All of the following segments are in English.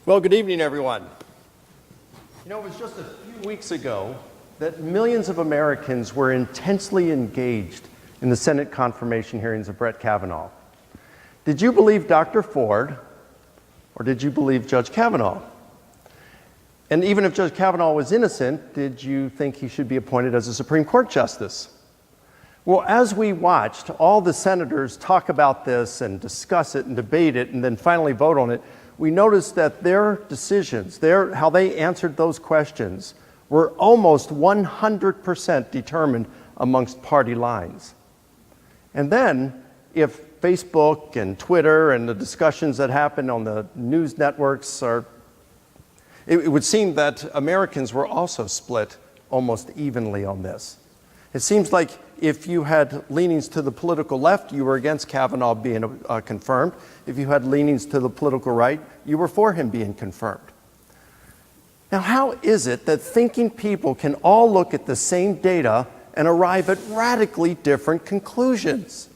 Well, good evening, everyone. You know, it was just a few weeks ago that millions of Americans were intensely engaged in the Senate confirmation hearings of Brett Kavanaugh. Did you believe Dr. Ford, or did you believe Judge Kavanaugh? And even if Judge Kavanaugh was innocent, did you think he should be appointed as a Supreme Court justice? Well, as we watched all the senators talk about this and discuss it and debate it and then finally vote on it, we noticed that their decisions, how they answered those questions, were almost 100% determined amongst party lines. And then, if Facebook and Twitter and the discussions that happen on the news networks it would seem that Americans were also split almost evenly on this. It seems like if you had leanings to the political left, you were against Kavanaugh being confirmed. If you had leanings to the political right, you were for him being confirmed. Now, how is it that thinking people can all look at the same data and arrive at radically different conclusions?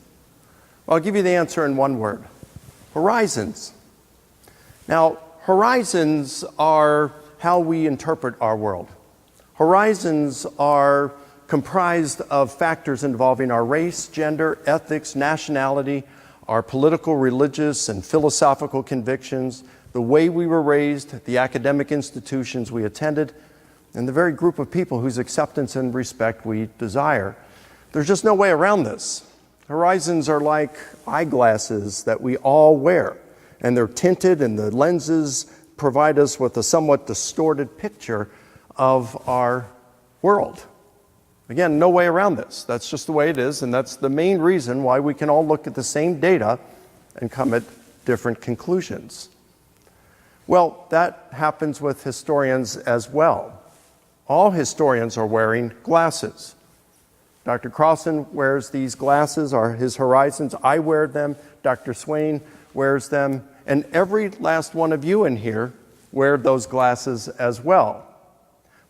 Well, I'll give you the answer in one word: horizons. Now, horizons are how we interpret our world. Horizons are comprised of factors involving our race, gender, ethics, nationality, our political, religious, and philosophical convictions, the way we were raised, the academic institutions we attended, and the very group of people whose acceptance and respect we desire. There's just no way around this. Horizons are like eyeglasses that we all wear, and they're tinted, and the lenses provide us with a somewhat distorted picture of our world. Again, no way around this. That's just the way it is, and that's the main reason why we can all look at the same data and come at different conclusions. Well, that happens with historians as well. All historians are wearing glasses. Dr. Crossan wears these glasses, are his horizons. I wear them. Dr. Swain wears them. And every last one of you in here wear those glasses as well.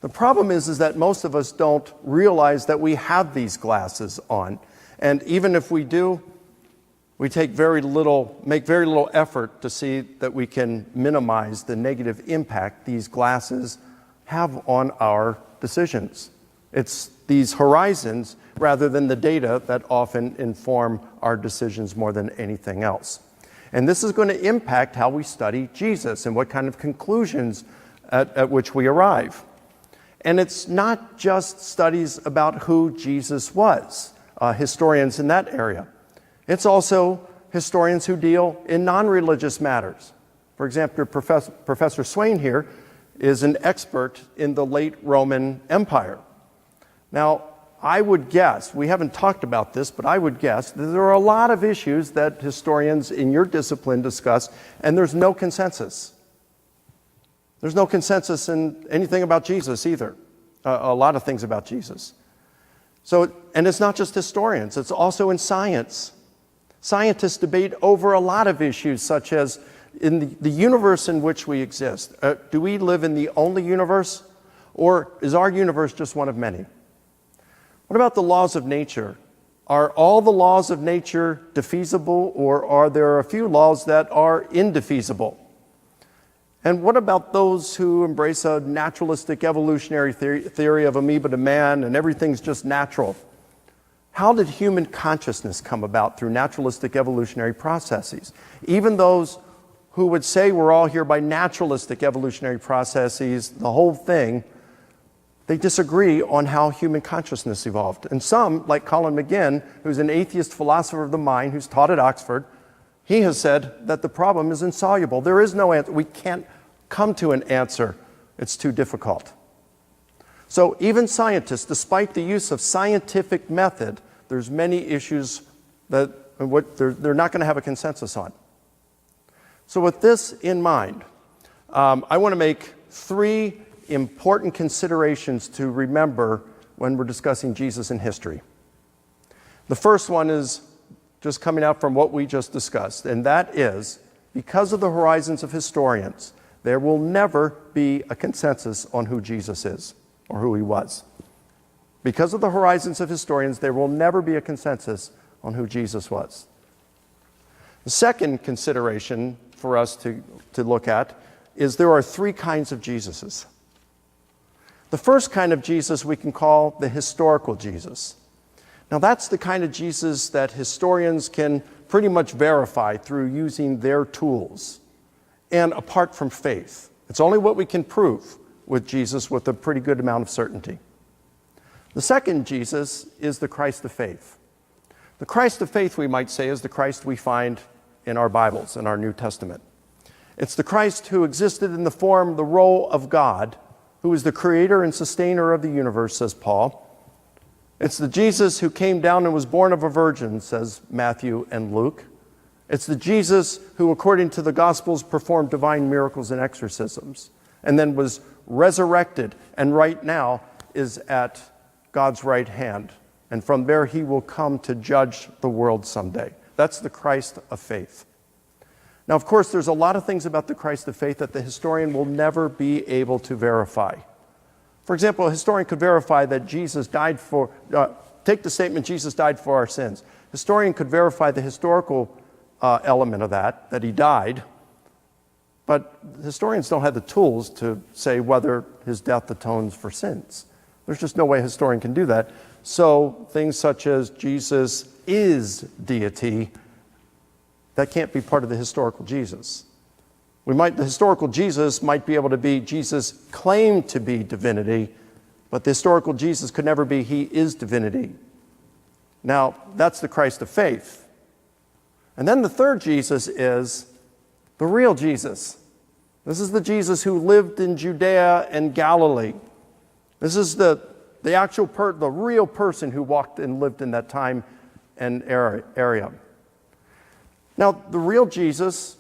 The problem is that most of us don't realize that we have these glasses on. And even if we do, we make very little effort to see that we can minimize the negative impact these glasses have on our decisions. It's these horizons rather than the data that often inform our decisions more than anything else. And this is going to impact how we study Jesus and what kind of conclusions at which we arrive. And it's not just studies about who Jesus was, historians in that area. It's also historians who deal in non-religious matters. For example, Professor Swain here is an expert in the late Roman Empire. Now, I would guess, we haven't talked about this, but I would guess that there are a lot of issues that historians in your discipline discuss, and there's no consensus. There's no consensus in anything about Jesus either, a lot of things about Jesus. And it's not just historians, it's also in science. Scientists debate over a lot of issues, such as in the universe in which we exist. Do we live in the only universe, or is our universe just one of many? What about the laws of nature? Are all the laws of nature defeasible, or are there a few laws that are indefeasible? And what about those who embrace a naturalistic evolutionary theory of amoeba to man and everything's just natural? How did human consciousness come about through naturalistic evolutionary processes? Even those who would say we're all here by naturalistic evolutionary processes, the whole thing, they disagree on how human consciousness evolved. And some, like Colin McGinn, who's an atheist philosopher of the mind who's taught at Oxford, he has said that the problem is insoluble. There is no answer. We can't come to an answer. It's too difficult. So even scientists, despite the use of scientific method, there's many issues that they're not going to have a consensus on. So with this in mind, I want to make three important considerations to remember when we're discussing Jesus in history. The first one is just coming out from what we just discussed, and that is, because of the horizons of historians, there will never be a consensus on who Jesus is or who he was. Because of the horizons of historians, there will never be a consensus on who Jesus was. The second consideration for us to look at is there are three kinds of Jesuses. The first kind of Jesus we can call the historical Jesus. Now that's the kind of Jesus that historians can pretty much verify through using their tools and apart from faith. It's only what we can prove with Jesus with a pretty good amount of certainty. The second Jesus is the Christ of faith. The Christ of faith, we might say, is the Christ we find in our Bibles, in our New Testament. It's the Christ who existed in the form, the role of God, who is the creator and sustainer of the universe, says Paul. It's the Jesus who came down and was born of a virgin, says Matthew and Luke. It's the Jesus who, according to the Gospels, performed divine miracles and exorcisms, and then was resurrected, and right now is at God's right hand. And from there he will come to judge the world someday. That's the Christ of faith. Now, of course, there's a lot of things about the Christ of faith that the historian will never be able to verify. For example, a historian could verify that Jesus died for, take the statement, Jesus died for our sins. Historian could verify the historical element of that he died, but historians don't have the tools to say whether his death atones for sins. There's just no way a historian can do that. So things such as Jesus is deity, that can't be part of the historical Jesus. The historical Jesus might be able to be Jesus claimed to be divinity, but the historical Jesus could never be he is divinity. Now, that's the Christ of faith. And then the third Jesus is the real Jesus. This is the Jesus who lived in Judea and Galilee. This is the real person who walked and lived in that time and area. Now, the real Jesus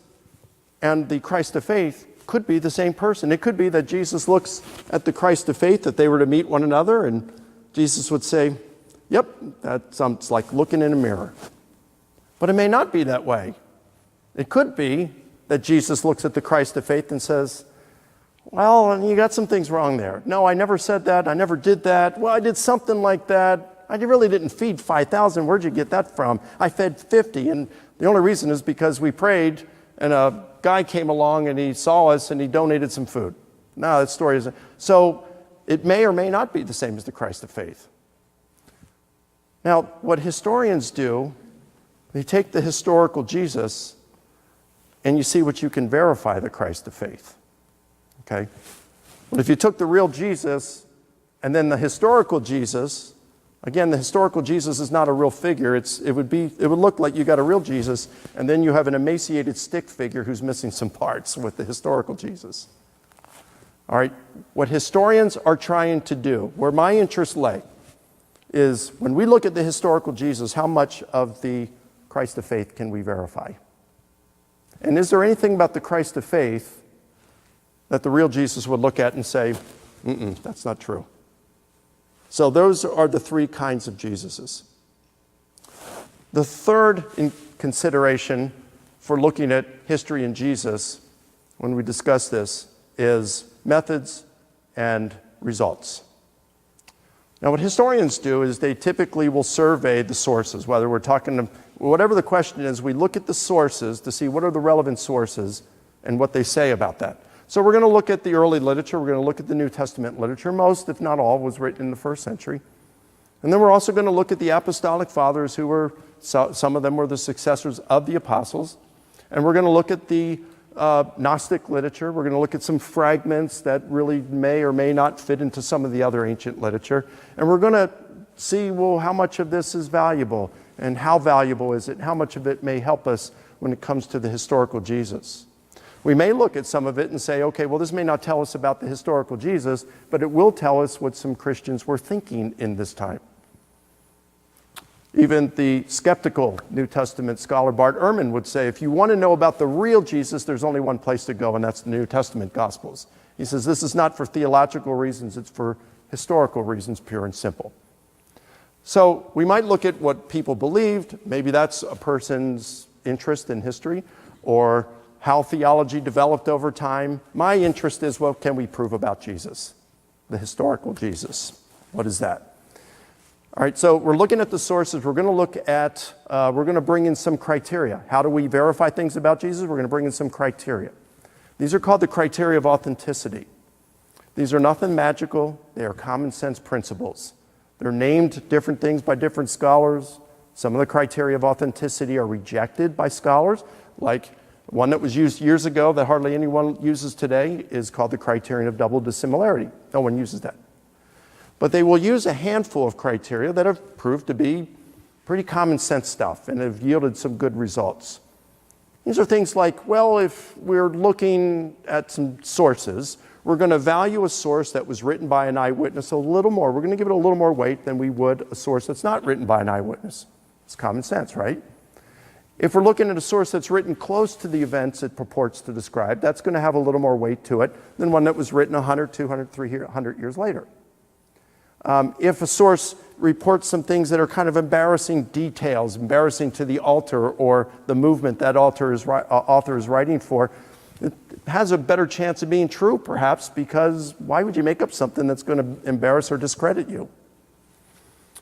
and the Christ of faith could be the same person. It could be that Jesus looks at the Christ of faith, that they were to meet one another, and Jesus would say, yep, that sounds like looking in a mirror. But it may not be that way. It could be that Jesus looks at the Christ of faith and says, well, you got some things wrong there. No, I never said that. I never did that. Well, I did something like that. I really didn't feed 5,000. Where'd you get that from? I fed 50. And the only reason is because we prayed and a guy came along and he saw us and he donated some food. No, that story isn't. So it may or may not be the same as the Christ of faith. Now, what historians do, they take the historical Jesus and you see what you can verify the Christ of faith. Okay? But if you took the real Jesus and then the historical Jesus, again, the historical Jesus is not a real figure. It would look like you got a real Jesus, and then you have an emaciated stick figure who's missing some parts with the historical Jesus. All right, what historians are trying to do, where my interests lay, is when we look at the historical Jesus, how much of the Christ of faith can we verify? And is there anything about the Christ of faith that the real Jesus would look at and say, that's not true? So those are the three kinds of Jesuses. The third consideration for looking at history and Jesus, when we discuss this, is methods and results. Now, what historians do is they typically will survey the sources, whether we're talking, whatever the question is, we look at the sources to see what are the relevant sources and what they say about that. So we're going to look at the early literature. We're going to look at the New Testament literature. Most, if not all, was written in the first century. And then we're also going to look at the apostolic fathers who were, some of them were the successors of the apostles. And we're going to look at the Gnostic literature. We're going to look at some fragments that really may or may not fit into some of the other ancient literature. And we're going to see, well, how much of this is valuable and how valuable is it? How much of it may help us when it comes to the historical Jesus? We may look at some of it and say, okay, well, this may not tell us about the historical Jesus, but it will tell us what some Christians were thinking in this time. Even the skeptical New Testament scholar Bart Ehrman would say, if you want to know about the real Jesus, there's only one place to go, and that's the New Testament Gospels. He says this is not for theological reasons, it's for historical reasons, pure and simple. So we might look at what people believed. Maybe that's a person's interest in history, or how theology developed over time. My interest is, what can we prove about Jesus? The historical Jesus. What is that? All right, so we're looking at the sources. We're going to look at, we're going to bring in some criteria. How do we verify things about Jesus? We're going to bring in some criteria. These are called the criteria of authenticity. These are nothing magical. They are common sense principles. They're named different things by different scholars. Some of the criteria of authenticity are rejected by scholars, like one that was used years ago that hardly anyone uses today is called the criterion of double dissimilarity. No one uses that. But they will use a handful of criteria that have proved to be pretty common sense stuff and have yielded some good results. These are things like, well, if we're looking at some sources, we're going to value a source that was written by an eyewitness a little more. We're going to give it a little more weight than we would a source that's not written by an eyewitness. It's common sense, right? If we're looking at a source that's written close to the events it purports to describe, that's going to have a little more weight to it than one that was written 100, 200, 300 years later. If a source reports some things that are kind of embarrassing details, embarrassing to the author or the movement that author is writing for, it has a better chance of being true, perhaps, because why would you make up something that's going to embarrass or discredit you?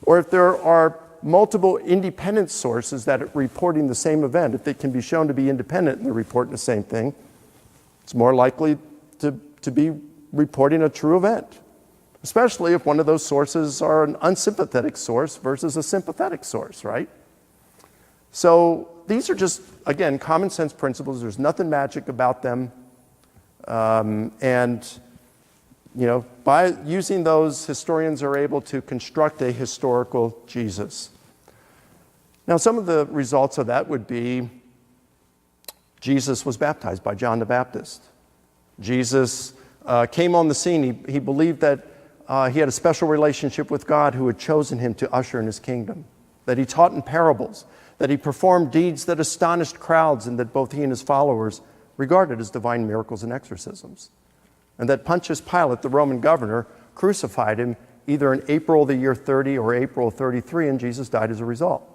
Or if there are multiple independent sources that are reporting the same event, if they can be shown to be independent and they're reporting the same thing, it's more likely to be reporting a true event, especially if one of those sources are an unsympathetic source versus a sympathetic source, right? So these are just, again, common sense principles. There's nothing magic about them. By using those, historians are able to construct a historical Jesus. Now, some of the results of that would be Jesus was baptized by John the Baptist. Jesus came on the scene. He believed that he had a special relationship with God who had chosen him to usher in his kingdom, that he taught in parables, that he performed deeds that astonished crowds and that both he and his followers regarded as divine miracles and exorcisms, and that Pontius Pilate, the Roman governor, crucified him either in April of the year 30 or April of 33, and Jesus died as a result.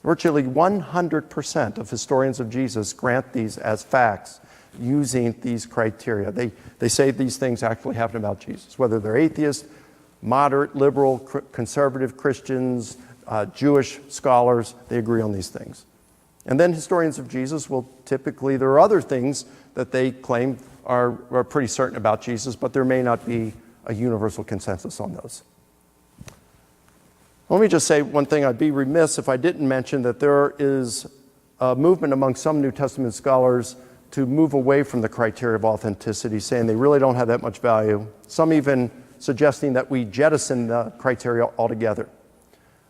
Virtually 100% of historians of Jesus grant these as facts using these criteria. They say these things actually happened about Jesus, whether they're atheist, moderate, liberal, conservative Christians, Jewish scholars, they agree on these things. And then historians of Jesus will typically, there are other things that they claim are pretty certain about Jesus, but there may not be a universal consensus on those. Let me just say one thing. I'd be remiss if I didn't mention that there is a movement among some New Testament scholars to move away from the criteria of authenticity, saying they really don't have that much value. Some even suggesting that we jettison the criteria altogether.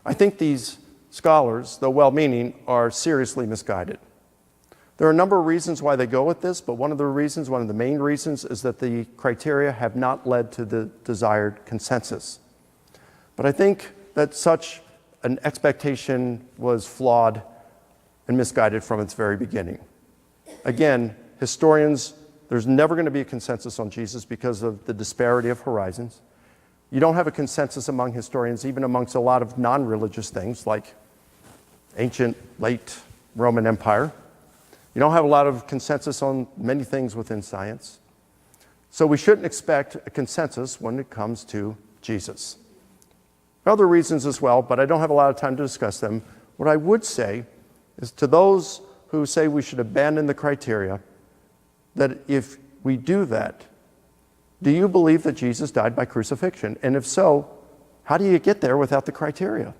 I think these scholars, though well-meaning, are seriously misguided. There are a number of reasons why they go with this, but one of the main reasons is that the criteria have not led to the desired consensus. But I think that such an expectation was flawed and misguided from its very beginning. Again, historians, there's never going to be a consensus on Jesus because of the disparity of horizons. You don't have a consensus among historians, even amongst a lot of non-religious things like ancient, late Roman Empire. You don't have a lot of consensus on many things within science. So we shouldn't expect a consensus when it comes to Jesus. Other reasons as well, but I don't have a lot of time to discuss them. What I would say is to those who say we should abandon the criteria, that if we do that, do you believe that Jesus died by crucifixion? And if so, how do you get there without the criteria?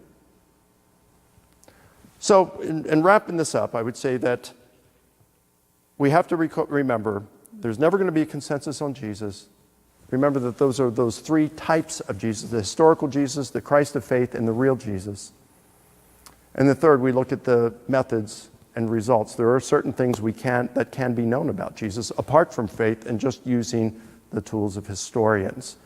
So, in wrapping this up, I would say that we have to remember there's never going to be a consensus on Jesus. Remember that those are those three types of Jesus: the historical Jesus, the Christ of faith, and the real Jesus. And the third, we look at the methods and results. There are certain things that can be known about Jesus apart from faith and just using the tools of historians.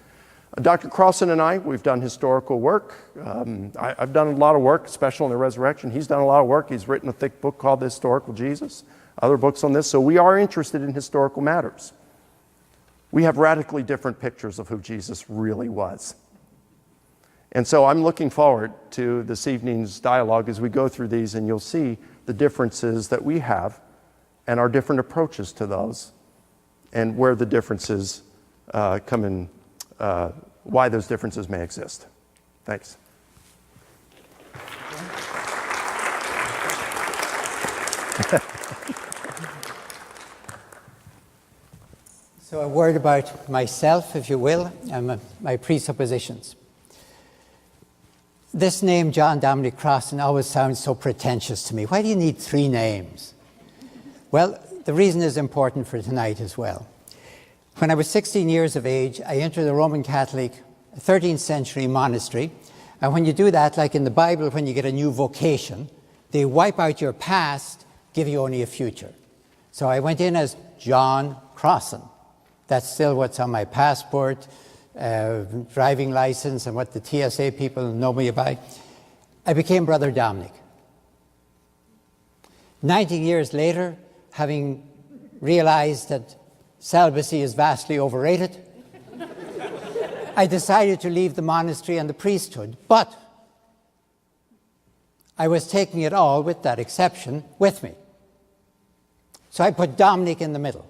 Dr. Crossan and I, we've done historical work. I've done a lot of work, especially on the resurrection. He's done a lot of work. He's written a thick book called The Historical Jesus, other books on this. So we are interested in historical matters. We have radically different pictures of who Jesus really was. And so I'm looking forward to this evening's dialogue as we go through these, and you'll see the differences that we have and our different approaches to those, and where the differences come in, why those differences may exist. Thanks. So a word about myself, if you will, and my presuppositions. This name, John Dominic Crossan, always sounds so pretentious to me. Why do you need 3 names? Well, the reason is important for tonight as well. When I was 16 years of age, I entered a Roman Catholic 13th century monastery. And when you do that, like in the Bible, when you get a new vocation, they wipe out your past, give you only a future. So I went in as John Crossan. That's still what's on my passport, driving license, and what the TSA people know me by. I became Brother Dominic. 90 years later, having realized that celibacy is vastly overrated, I decided to leave the monastery and the priesthood, but I was taking it all, with that exception, with me. So I put Dominic in the middle.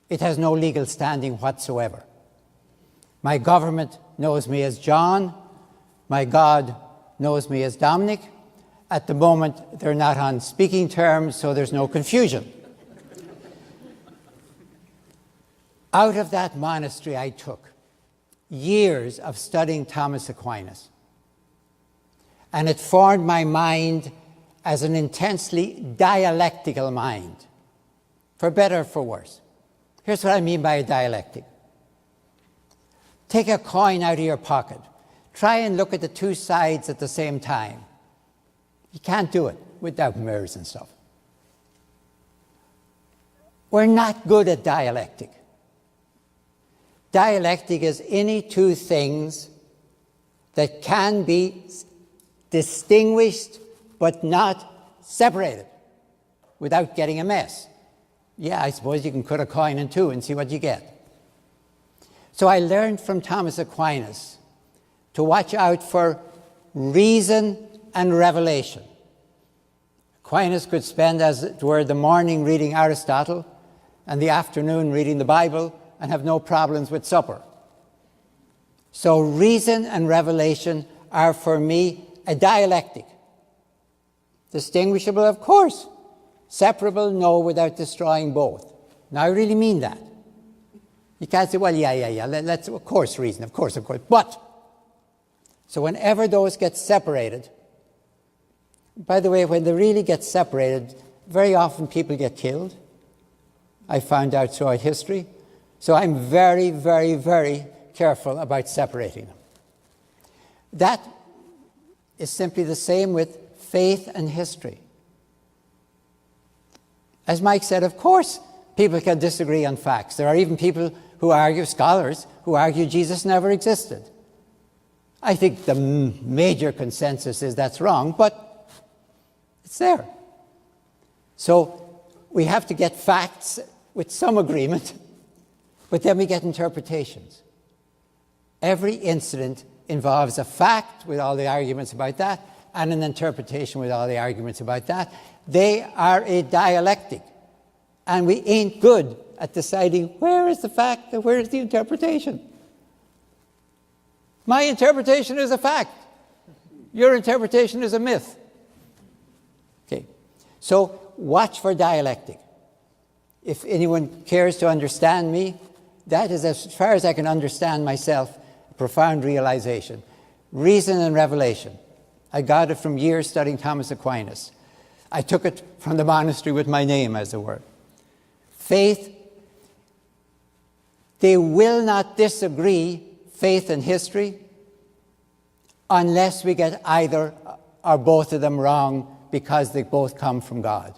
It has no legal standing whatsoever. My government knows me as John. My God knows me as Dominic. At the moment, they're not on speaking terms, so there's no confusion. Out of that monastery, I took years of studying Thomas Aquinas. And it formed my mind as an intensely dialectical mind, for better or for worse. Here's what I mean by a dialectic. Take a coin out of your pocket. Try and look at the 2 sides at the same time. You can't do it without mirrors and stuff. We're not good at dialectic. Dialectic is any 2 things that can be distinguished but not separated without getting a mess. Yeah, I suppose you can cut a coin in 2 and see what you get. So I learned from Thomas Aquinas to watch out for reason and revelation. Aquinas could spend, as it were, the morning reading Aristotle and the afternoon reading the Bible and have no problems with supper. So reason and revelation are for me a dialectic. Distinguishable, of course. Separable, no, without destroying both. Now, I really mean that. You can't say, well, yeah, let's, of course, reason, of course. But, so whenever those get separated, by the way, when they really get separated, very often people get killed. I found out throughout history. So I'm very, very, very careful about separating them. That is simply the same with faith and history. As Mike said, of course, people can disagree on facts. There are even people who argue, scholars, who argue Jesus never existed. I think the major consensus is that's wrong, but it's there. So we have to get facts with some agreement, but then we get interpretations. Every incident involves a fact with all the arguments about that, and an interpretation with all the arguments about that. They are a dialectic, and we ain't good at deciding where is the fact and where is the interpretation. My interpretation is a fact. Your interpretation is a myth. Okay, so watch for dialectic. If anyone cares to understand me, that is, as far as I can understand myself, a profound realization. Reason and revelation. I got it from years studying Thomas Aquinas. I took it from the monastery with my name, as it were. Faith, they will not disagree, faith and history, unless we get either or both of them wrong because they both come from God.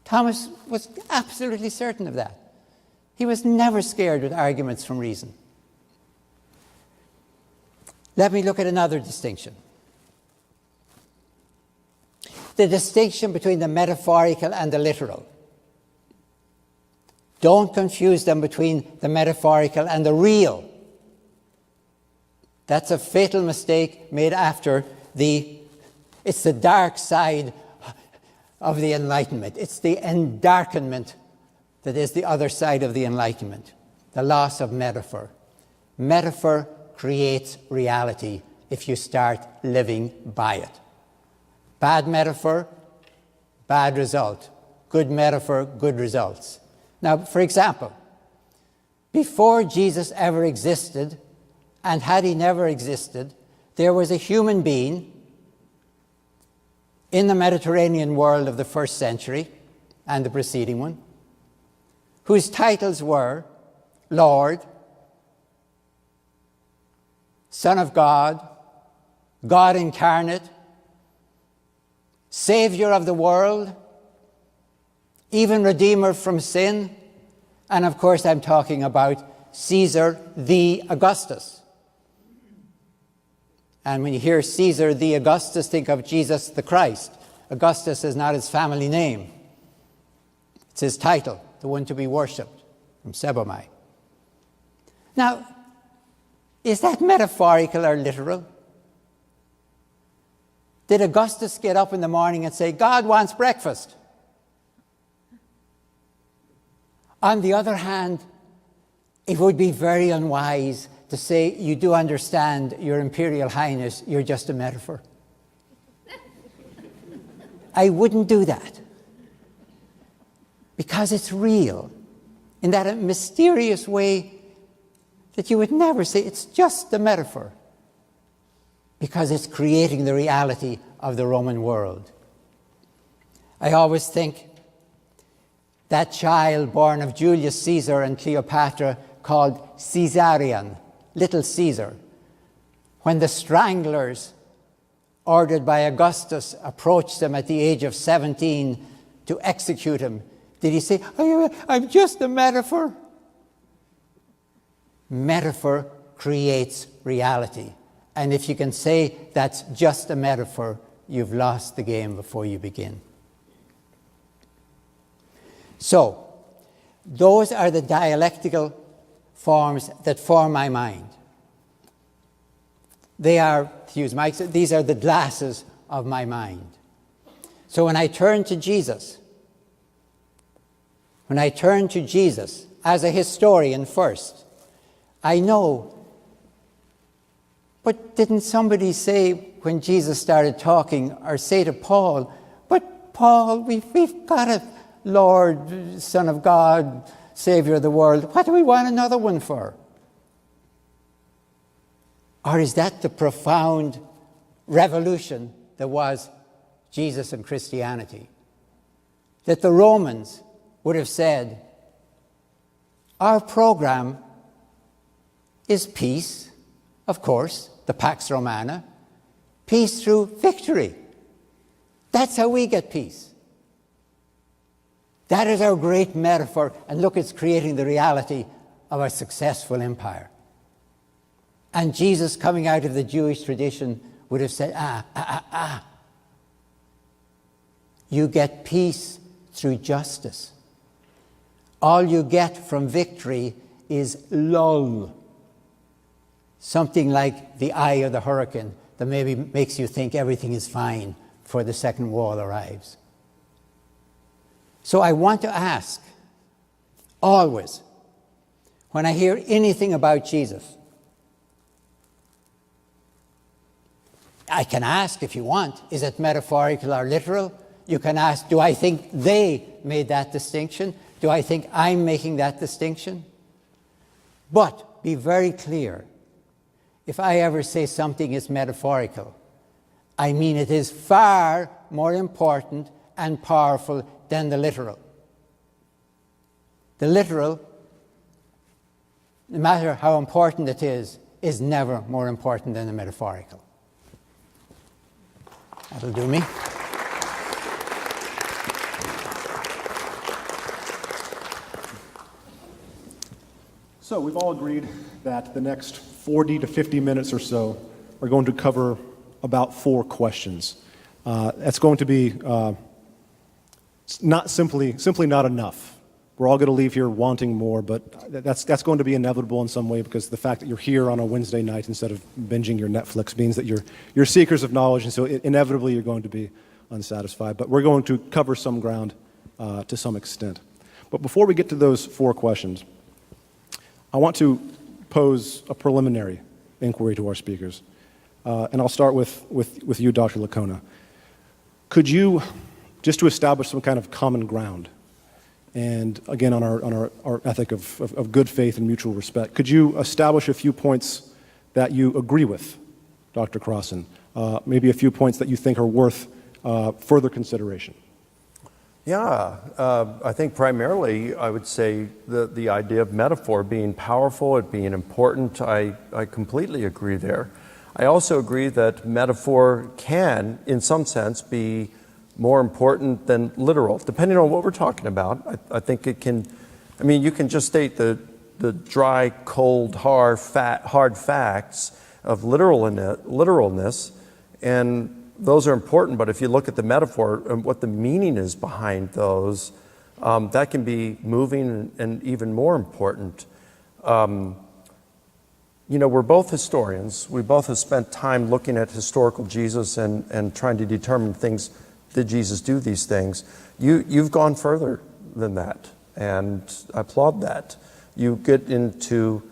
Thomas was absolutely certain of that. He was never scared with arguments from reason. Let me look at another distinction. The distinction between the metaphorical and the literal. Don't confuse them between the metaphorical and the real. That's a fatal mistake made after it's the dark side of the Enlightenment. It's the endarkenment that is the other side of the Enlightenment, the loss of metaphor. Metaphor creates reality if you start living by it. Bad metaphor, bad result. Good metaphor, good results. Now, for example, before Jesus ever existed, and had he never existed, there was a human being in the Mediterranean world of the first century and the preceding one, whose titles were Lord, Son of God, God incarnate, Savior of the world, even Redeemer from sin, and of course I'm talking about Caesar the Augustus. And when you hear Caesar the Augustus, think of Jesus the Christ. Augustus is not his family name. It's his title, the one to be worshipped, from Sebomai. Now, is that metaphorical or literal? Did Augustus get up in the morning and say, God wants breakfast? On the other hand, it would be very unwise to say, you do understand, Your Imperial Highness, you're just a metaphor. I wouldn't do that. Because it's real, in that mysterious way that you would never say, it's just a metaphor. Because it's creating the reality of the Roman world. I always think that child born of Julius Caesar and Cleopatra called Caesarion, Little Caesar, when the stranglers ordered by Augustus approached him at the age of 17 to execute him, did he say, I'm just a metaphor? Metaphor creates reality. And if you can say that's just a metaphor, you've lost the game before you begin. So, those are the dialectical forms that form my mind. They are, to use Mike's, these are the glasses of my mind. So when I turn to Jesus, as a historian first, I know, but didn't somebody say when Jesus started talking, or say to Paul, but Paul, we've got a Lord, Son of God, Savior of the world. What do we want another one for? Or is that the profound revolution that was Jesus and Christianity? That the Romans would have said, our program is peace, of course, the Pax Romana, peace through victory. That's how we get peace. That is our great metaphor, and look, it's creating the reality of a successful empire. And Jesus, coming out of the Jewish tradition, would have said, you get peace through justice. All you get from victory is lull. Something like the eye of the hurricane that maybe makes you think everything is fine before the second wall arrives. So I want to ask, always, when I hear anything about Jesus, I can ask if you want, is it metaphorical or literal? You can ask, do I think they made that distinction? Do I think I'm making that distinction? But be very clear, if I ever say something is metaphorical, I mean it is far more important and powerful than the literal. The literal, no matter how important it is never more important than the metaphorical. That'll do me. So we've all agreed that the next 40 to 50 minutes or so are going to cover about 4 questions. That's going to be not simply not enough. We're all going to leave here wanting more, but that's going to be inevitable in some way, because the fact that you're here on a Wednesday night instead of binging your Netflix means that you're seekers of knowledge, and so inevitably you're going to be unsatisfied. But we're going to cover some ground to some extent. But before we get to those 4 questions, I want to pose a preliminary inquiry to our speakers. And I'll start with you, Dr. Licona. Could you, just to establish some kind of common ground, and again on our ethic of good faith and mutual respect. Could you establish a few points that you agree with, Dr. Crossan? Maybe a few points that you think are worth further consideration. Yeah, I think primarily I would say the idea of metaphor being powerful, it being important, I completely agree there. I also agree that metaphor can, in some sense, be more important than literal, depending on what we're talking about. I think it can, I mean, you can just state the dry, cold, hard facts of literalness, and those are important, but if you look at the metaphor and what the meaning is behind those, that can be moving and even more important. You know, we're both historians. We both have spent time looking at historical Jesus and trying to determine things. Did Jesus do these things? You've gone further than that, and I applaud that. You get into,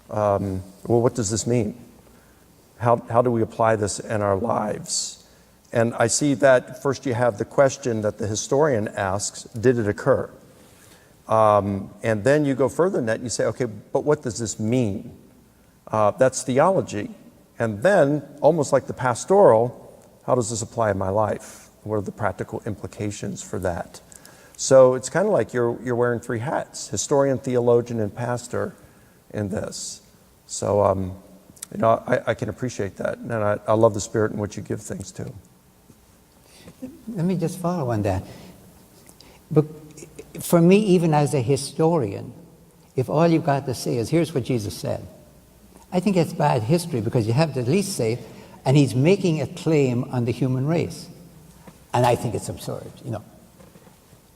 well, what does this mean? How do we apply this in our lives? And I see that first you have the question that the historian asks, did it occur? And then you go further than that and you say, okay, but what does this mean? That's theology. And then, almost like the pastoral, how does this apply in my life? What are the practical implications for that? So it's kind of like you're wearing three hats, historian, theologian, and pastor in this. So, you know, I can appreciate that. And I love the spirit in which you give things to. Let me just follow on that. But for me, even as a historian, if all you've got to say is, here's what Jesus said, I think it's bad history, because you have to at least say, and he's making a claim on the human race. And I think it's absurd, you know.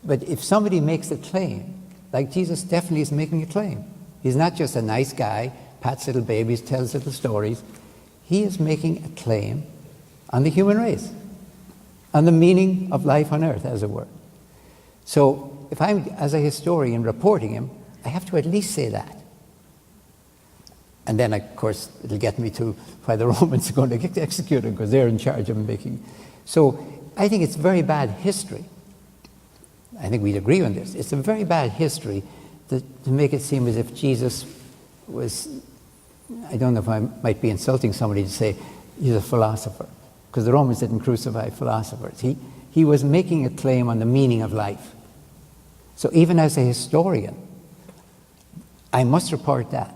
But if somebody makes a claim, like Jesus definitely is making a claim. He's not just a nice guy, pats little babies, tells little stories. He is making a claim on the human race, on the meaning of life on earth, as it were. So if I'm, as a historian, reporting him, I have to at least say that. And then, of course, it'll get me to why the Romans are going to get executed, because they're in charge of making. So I think it's very bad history. I think we'd agree on this. It's a very bad history to make it seem as if Jesus was, I don't know if I might be insulting somebody to say he's a philosopher, because the Romans didn't crucify philosophers. He was making a claim on the meaning of life. So even as a historian, I must report that.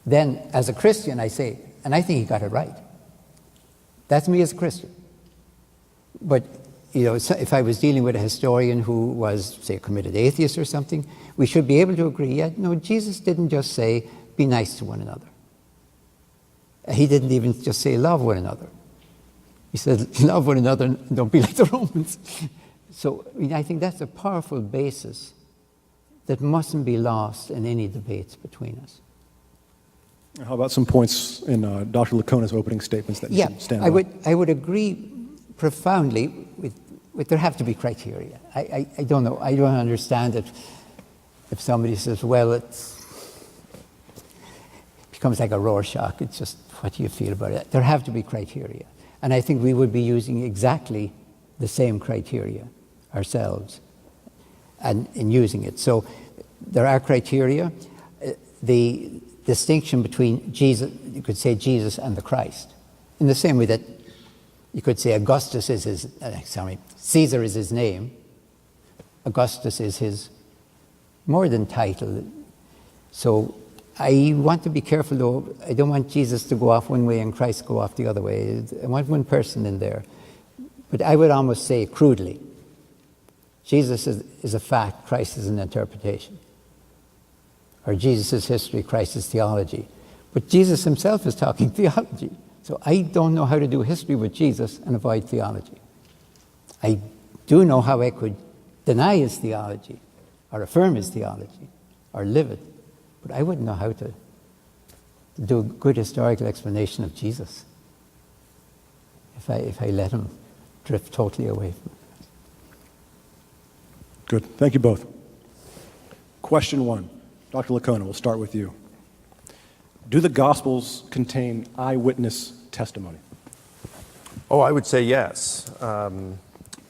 Then, as a Christian, I say, and I think he got it right. That's me as a Christian. But, you know, if I was dealing with a historian who was, say, a committed atheist or something, we should be able to agree, yeah, no, Jesus didn't just say, be nice to one another. He didn't even just say, love one another. He said, love one another and don't be like the Romans. So, I mean, I think that's a powerful basis that mustn't be lost in any debates between us. How about some points in Dr. Licona's opening statements that you can stand on? I would agree profoundly with there have to be criteria. I don't know. I don't understand it if somebody says, well, it becomes like a Rorschach. It's just, what do you feel about it? There have to be criteria. And I think we would be using exactly the same criteria ourselves and in using it. So there are criteria. The distinction between Jesus, you could say Jesus and the Christ, in the same way that you could say Augustus is his, Caesar is his name. Augustus is his more than title. So I want to be careful, though. I don't want Jesus to go off one way and Christ go off the other way. I want one person in there. But I would almost say crudely, Jesus is a fact, Christ is an interpretation. Or Jesus is history, Christ is theology. But Jesus himself is talking theology. So I don't know how to do history with Jesus and avoid theology. I do know how I could deny his theology, or affirm his theology, or live it. But I wouldn't know how to do a good historical explanation of Jesus if I let him drift totally away from it. Good. Thank you both. Question 1. Dr. Licona, we'll start with you. Do the Gospels contain eyewitness testimony? Oh, I would say yes. And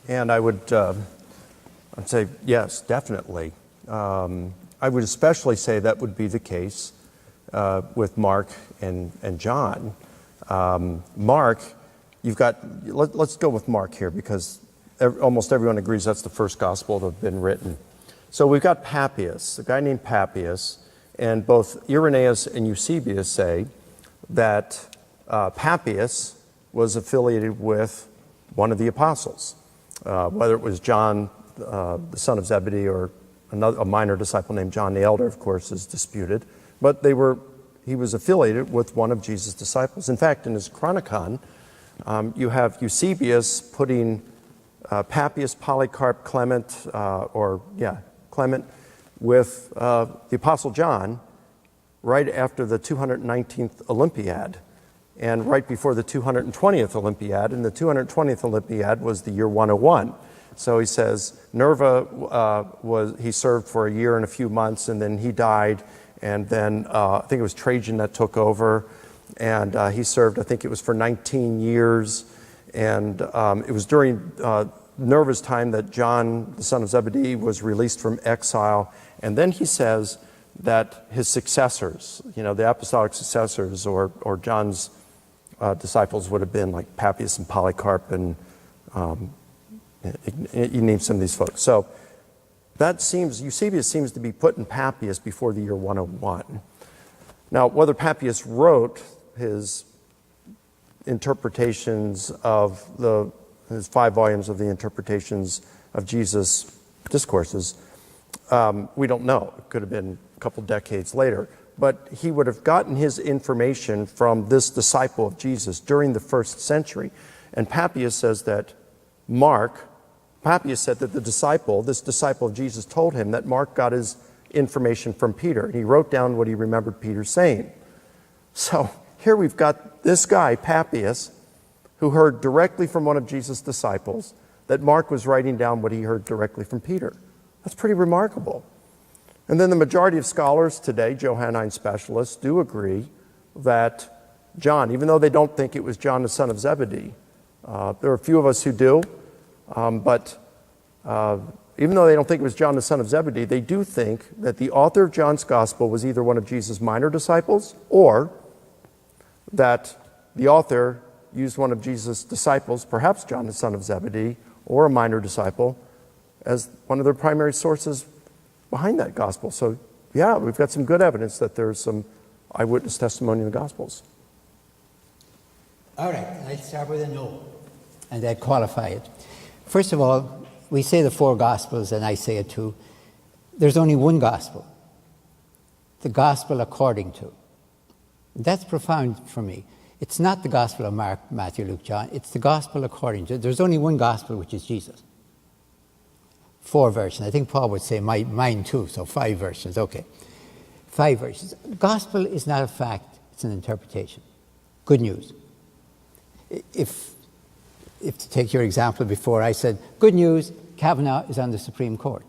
I'd say yes, definitely. I would especially say that would be the case with Mark and John. Mark, you've got, let's go with Mark here because almost everyone agrees that's the first gospel to have been written. So we've got Papias, a guy named Papias, and both Irenaeus and Eusebius say that Papias was affiliated with one of the apostles, whether it was John, the son of Zebedee, or a minor disciple named John the Elder, of course, is disputed. But he was affiliated with one of Jesus' disciples. In fact, in his Chronicon, you have Eusebius putting Papias, Polycarp, Clement, Clement with the Apostle John right after the 219th Olympiad and right before the 220th Olympiad. And the 220th Olympiad was the year 101. So he says Nerva he served for a year and a few months, and then he died. And then I think it was Trajan that took over, and he served, I think it was for 19 years. And it was during Nerva's time that John, the son of Zebedee, was released from exile. And then he says that his successors, the apostolic successors or John's disciples would have been like Papias and Polycarp, and you name some of these folks. So Eusebius seems to be putting Papias before the year 101. Now, whether Papias wrote his interpretations of his 5 volumes of the interpretations of Jesus' discourses, we don't know. It could have been a couple decades later. But he would have gotten his information from this disciple of Jesus during the first century. And Papias says that Papias said that this disciple of Jesus told him that Mark got his information from Peter. And he wrote down what he remembered Peter saying. So here we've got this guy, Papias, who heard directly from one of Jesus' disciples that Mark was writing down what he heard directly from Peter. That's pretty remarkable. And then the majority of scholars today, Johannine specialists, do agree that John, even though they don't think it was John the son of Zebedee, there are a few of us who do, but even though they don't think it was John the son of Zebedee, they do think that the author of John's gospel was either one of Jesus' minor disciples or that the author used one of Jesus' disciples, perhaps John the son of Zebedee, or a minor disciple, as one of their primary sources behind that gospel. So, yeah, we've got some good evidence that there's some eyewitness testimony in the Gospels. All right, let's start with a no, and then qualify it. First of all, we say the 4 Gospels, and I say it too. There's only one Gospel, the Gospel according to. That's profound for me. It's not the Gospel of Mark, Matthew, Luke, John. It's the Gospel according to. There's only one Gospel, which is Jesus. 4 versions. I think Paul would say mine too, so 5 versions. Okay. 5 versions. Gospel is not a fact, it's an interpretation. Good news. If to take your example before, I said, good news, Kavanaugh is on the Supreme Court.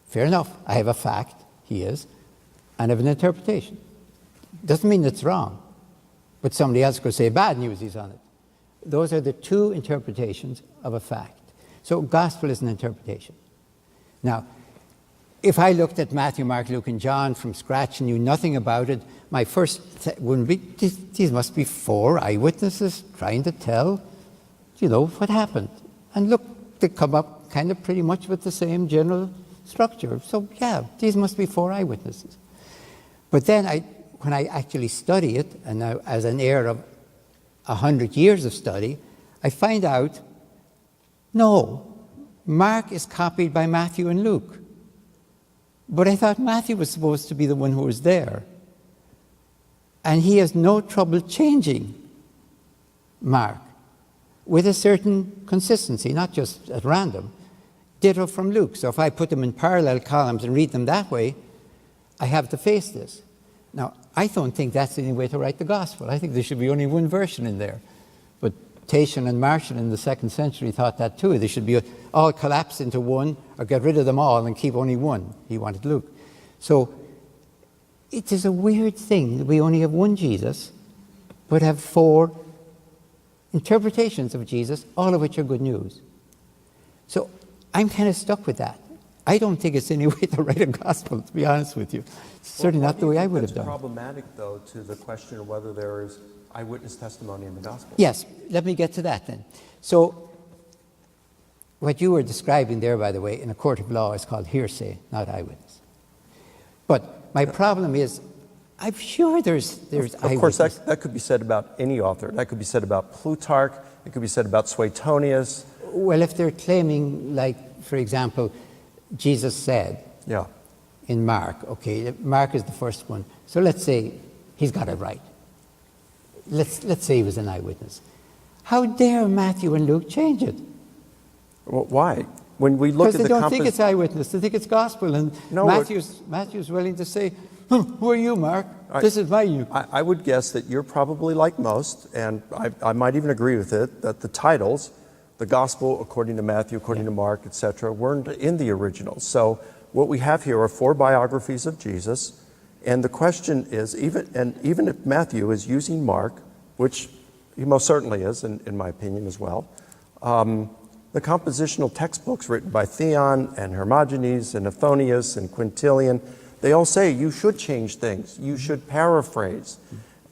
Fair enough. I have a fact, he is, and I have an interpretation. Doesn't mean it's wrong, but somebody else could say bad news, he's on it. Those are the 2 interpretations of a fact. So gospel is an interpretation. Now, if I looked at Matthew, Mark, Luke, and John from scratch and knew nothing about it, my first wouldn't be, these must be 4 eyewitnesses trying to tell, what happened. And look, they come up kind of pretty much with the same general structure. So, yeah, these must be 4 eyewitnesses. But then when I actually study it, and now as an heir of 100 years of study, I find out, no, Mark is copied by Matthew and Luke. But I thought Matthew was supposed to be the one who was there. And he has no trouble changing Mark with a certain consistency, not just at random. Ditto from Luke. So if I put them in parallel columns and read them that way, I have to face this. Now, I don't think that's the only way to write the gospel. I think there should be only one version in there. But Tatian and Martian in the 2nd century thought that too. They should be all collapsed into one, or get rid of them all and keep only one. He wanted Luke. So it is a weird thing that we only have one Jesus, but have 4 interpretations of Jesus, all of which are good news. So I'm kind of stuck with that. I don't think it's any way to write a gospel, to be honest with you. It's certainly not the way I would have done. That's problematic, though, to the question of whether there is eyewitness testimony in the gospel. Yes, let me get to that then. So, what you were describing there, by the way, in a court of law is called hearsay, not eyewitness. But my problem is, I'm sure there's eyewitness. Of course, that could be said about any author. That could be said about Plutarch. It could be said about Suetonius. Well, if they're claiming, like, for example, Jesus said Yeah. in Mark, okay, Mark is the first one. So let's say he's got it right. Let's say he was an eyewitness. How dare Matthew and Luke change it? Well, why? When we look Because at they the don't think it's eyewitness, they think it's gospel. And No, Matthew's willing to say, who are you, Mark? This is my you. I would guess that you're probably like most, and I might even agree with it, that the titles, the gospel according to Matthew, according to Mark, etc., weren't in the original. So what we have here are 4 biographies of Jesus, and the question is, even if Matthew is using Mark, which he most certainly is, in my opinion as well, the compositional textbooks written by Theon and Hermogenes and Athonius and Quintilian, they all say you should change things, you should paraphrase.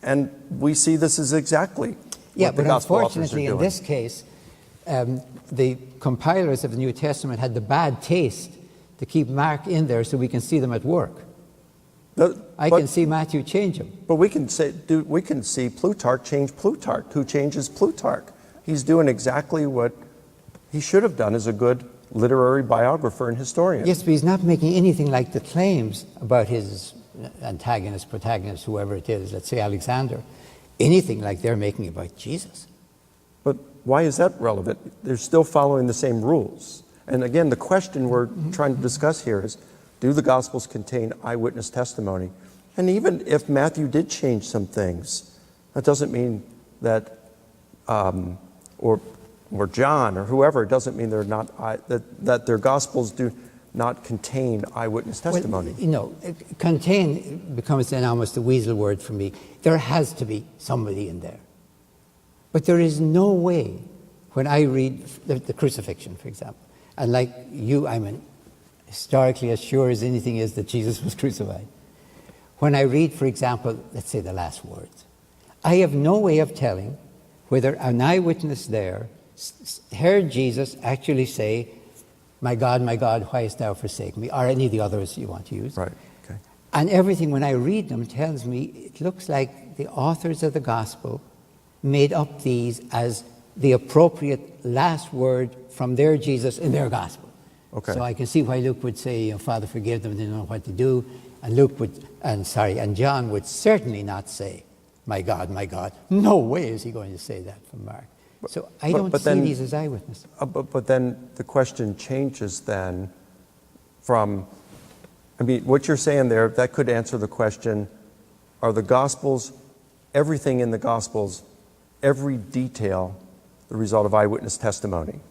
And we see this is exactly what the gospel authors are unfortunately, doing. in this case, the compilers of the New Testament had the bad taste to keep Mark in there so we can see them at work. I can see Matthew change them. But we can see Plutarch change Plutarch. Who changes Plutarch? He's doing exactly what he should have done as a good literary biographer and historian. Yes, but he's not making anything like the claims about his antagonist, protagonist, whoever it is, let's say Alexander, anything like they're making about Jesus. But why is that relevant? They're still following the same rules. And again, the question we're trying to discuss here is, do the Gospels contain eyewitness testimony? And even if Matthew did change some things, that doesn't mean that, or John or whoever, it doesn't mean they're not that their Gospels do not contain eyewitness testimony. Well, contain becomes then almost a weasel word for me. There has to be somebody in there. But there is no way, when I read the crucifixion, for example, and like you, I'm historically as sure as anything is that Jesus was crucified. When I read, for example, let's say the last words, I have no way of telling whether an eyewitness there heard Jesus actually say, my God, why hast thou forsaken me? Or any of the others you want to use. Right, okay. And everything, when I read them, tells me it looks like the authors of the gospel made up these as the appropriate last word from their Jesus in their gospel. Okay. So I can see why Luke would say, Father, forgive them, they don't know what to do. And John would certainly not say, my God, no way is he going to say that from Mark. So I don't see these as eyewitnesses. But then the question changes then from, what you're saying there, that could answer the question, are the Gospels, everything in the Gospels, every detail, the result of eyewitness testimony?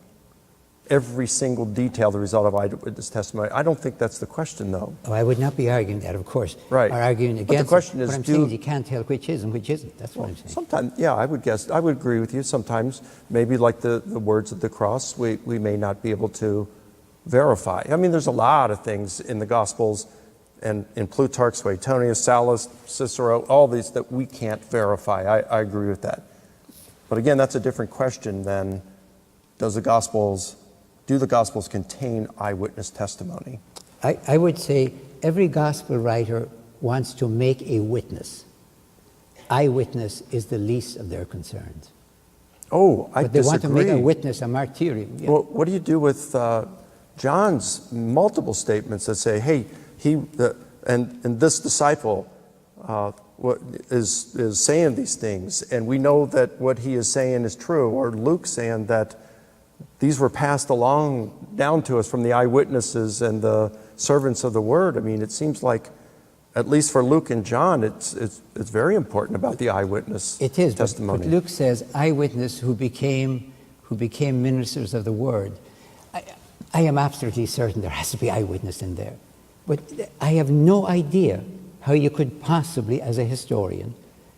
Every single detail, the result of eyewitness testimony? I don't think that's the question, though. Oh, I would not be arguing that, of course. Right. Or arguing But against the question it. is, What I'm saying is you can't tell which is and which isn't. That's what I'm saying. Sometimes, yeah, I would agree with you. Sometimes, maybe like the words of the cross, we may not be able to verify. There's a lot of things in the Gospels and in Plutarch, Suetonius, Sallust, Cicero, all these that we can't verify. I agree with that. But again, that's a different question than do the Gospels contain eyewitness testimony? I would say every gospel writer wants to make a witness. Eyewitness is the least of their concerns. Oh, I disagree. But they want to make a witness a martyrium. Yeah. Well, what do you do with John's multiple statements that say, hey, and this disciple is saying these things, and we know that what he is saying is true, or Luke saying that these were passed along down to us from the eyewitnesses and the servants of the word. It seems like, at least for Luke and John, it's very important about the eyewitness testimony. But Luke says eyewitness who became ministers of the word. I am absolutely certain there has to be eyewitness in there. But I have no idea how you could possibly, as a historian,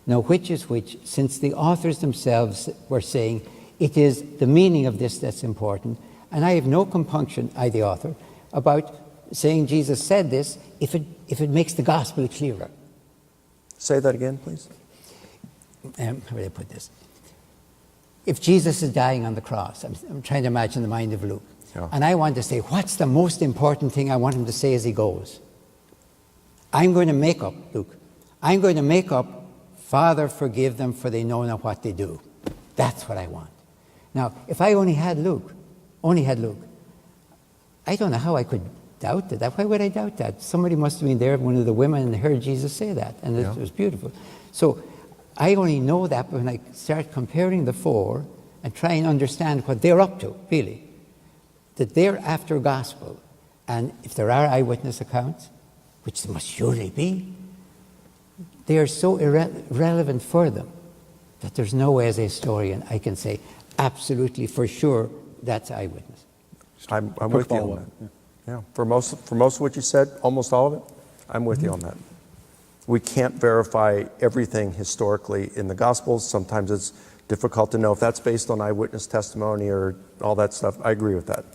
know which is which, since the authors themselves were saying it is the meaning of this that's important. And I have no compunction, I the author, about saying Jesus said this if it makes the gospel clearer. Say that again, please. How would I put this? If Jesus is dying on the cross, I'm trying to imagine the mind of Luke, and I want to say, what's the most important thing I want him to say as he goes? I'm going to make up, Luke, I'm going to make up, Father, forgive them, for they know not what they do. That's what I want. Now, if I only had Luke, I don't know how I could doubt that. Why would I doubt that? Somebody must have been there, one of the women, and heard Jesus say that, and it was beautiful. So I only know that when I start comparing the four and try and understand what they're up to, really. That they're after gospel, and if there are eyewitness accounts, which there must surely be, they are so irrelevant for them that there's no way as a historian I can say absolutely for sure that's eyewitness. I'm with you on that. Yeah. For most of what you said, almost all of it, I'm with you on that. We can't verify everything historically in the Gospels. Sometimes it's difficult to know if that's based on eyewitness testimony or all that stuff. I agree with that.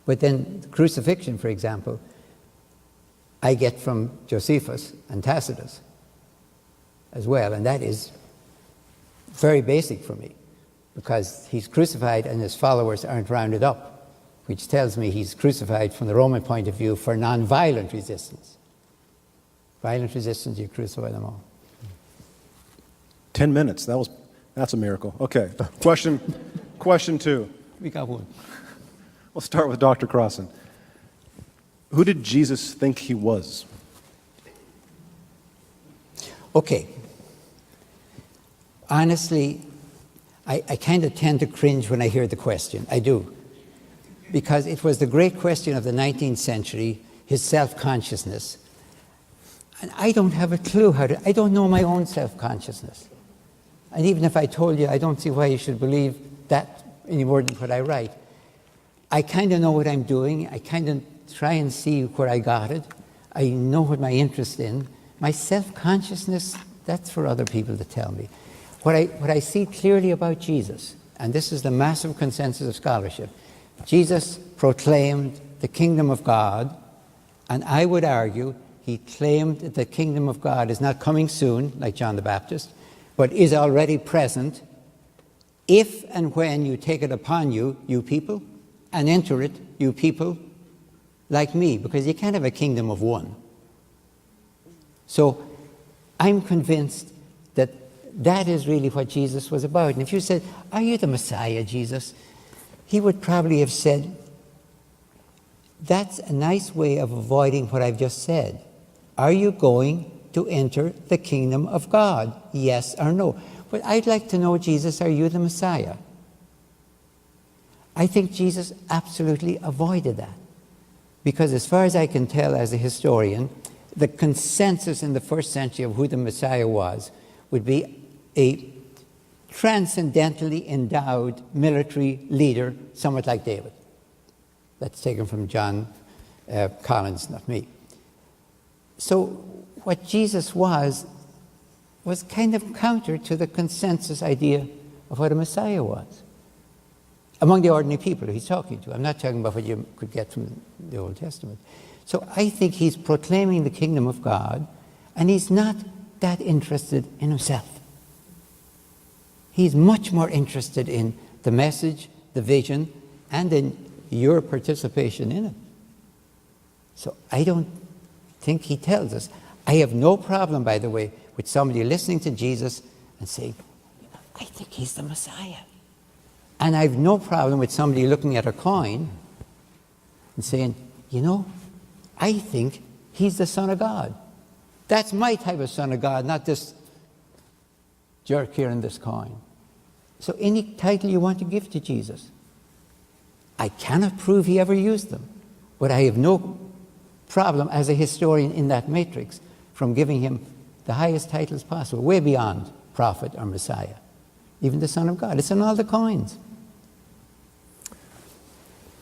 But then crucifixion, for example, I get from Josephus and Tacitus as well, and that is very basic for me because he's crucified and his followers aren't rounded up, which tells me he's crucified from the Roman point of view for non-violent resistance. Violent resistance, you crucify them all. 10 minutes. That's a miracle. Okay. Question two. We got one. We'll start with Dr. Crossan. Who did Jesus think he was? Okay. Honestly, I kind of tend to cringe when I hear the question. I do. Because it was the great question of the 19th century, his self-consciousness. And I don't have a clue I don't know my own self-consciousness. And even if I told you, I don't see why you should believe that any more than what I write. I kind of know what I'm doing. I kind of try and see where I got it. I know what my interest in. My self-consciousness, that's for other people to tell me. What I see clearly about Jesus, and this is the massive consensus of scholarship, Jesus proclaimed the kingdom of God, and I would argue he claimed that the kingdom of God is not coming soon, like John the Baptist, but is already present if and when you take it upon you, you people, and enter it, you people, like me, because you can't have a kingdom of one. So I'm convinced that that is really what Jesus was about. And if you said, are you the Messiah, Jesus? He would probably have said, that's a nice way of avoiding what I've just said. Are you going to enter the kingdom of God? Yes or no? But I'd like to know, Jesus, are you the Messiah? I think Jesus absolutely avoided that. Because as far as I can tell as a historian, the consensus in the first century of who the Messiah was would be a transcendentally endowed military leader, somewhat like David. That's taken from John Collins, not me. So what Jesus was kind of counter to the consensus idea of what a Messiah was among the ordinary people he's talking to. I'm not talking about what you could get from the Old Testament. So I think he's proclaiming the kingdom of God, and he's not that interested in himself. He's much more interested in the message, the vision, and in your participation in it. So I don't think he tells us. I have no problem, by the way, with somebody listening to Jesus and saying, I think he's the Messiah. And I have no problem with somebody looking at a coin and saying, I think he's the Son of God. That's my type of Son of God, not this jerk here in this coin. So any title you want to give to Jesus, I cannot prove he ever used them, but I have no problem as a historian in that matrix from giving him the highest titles possible, way beyond prophet or Messiah, even the Son of God. It's on all the coins.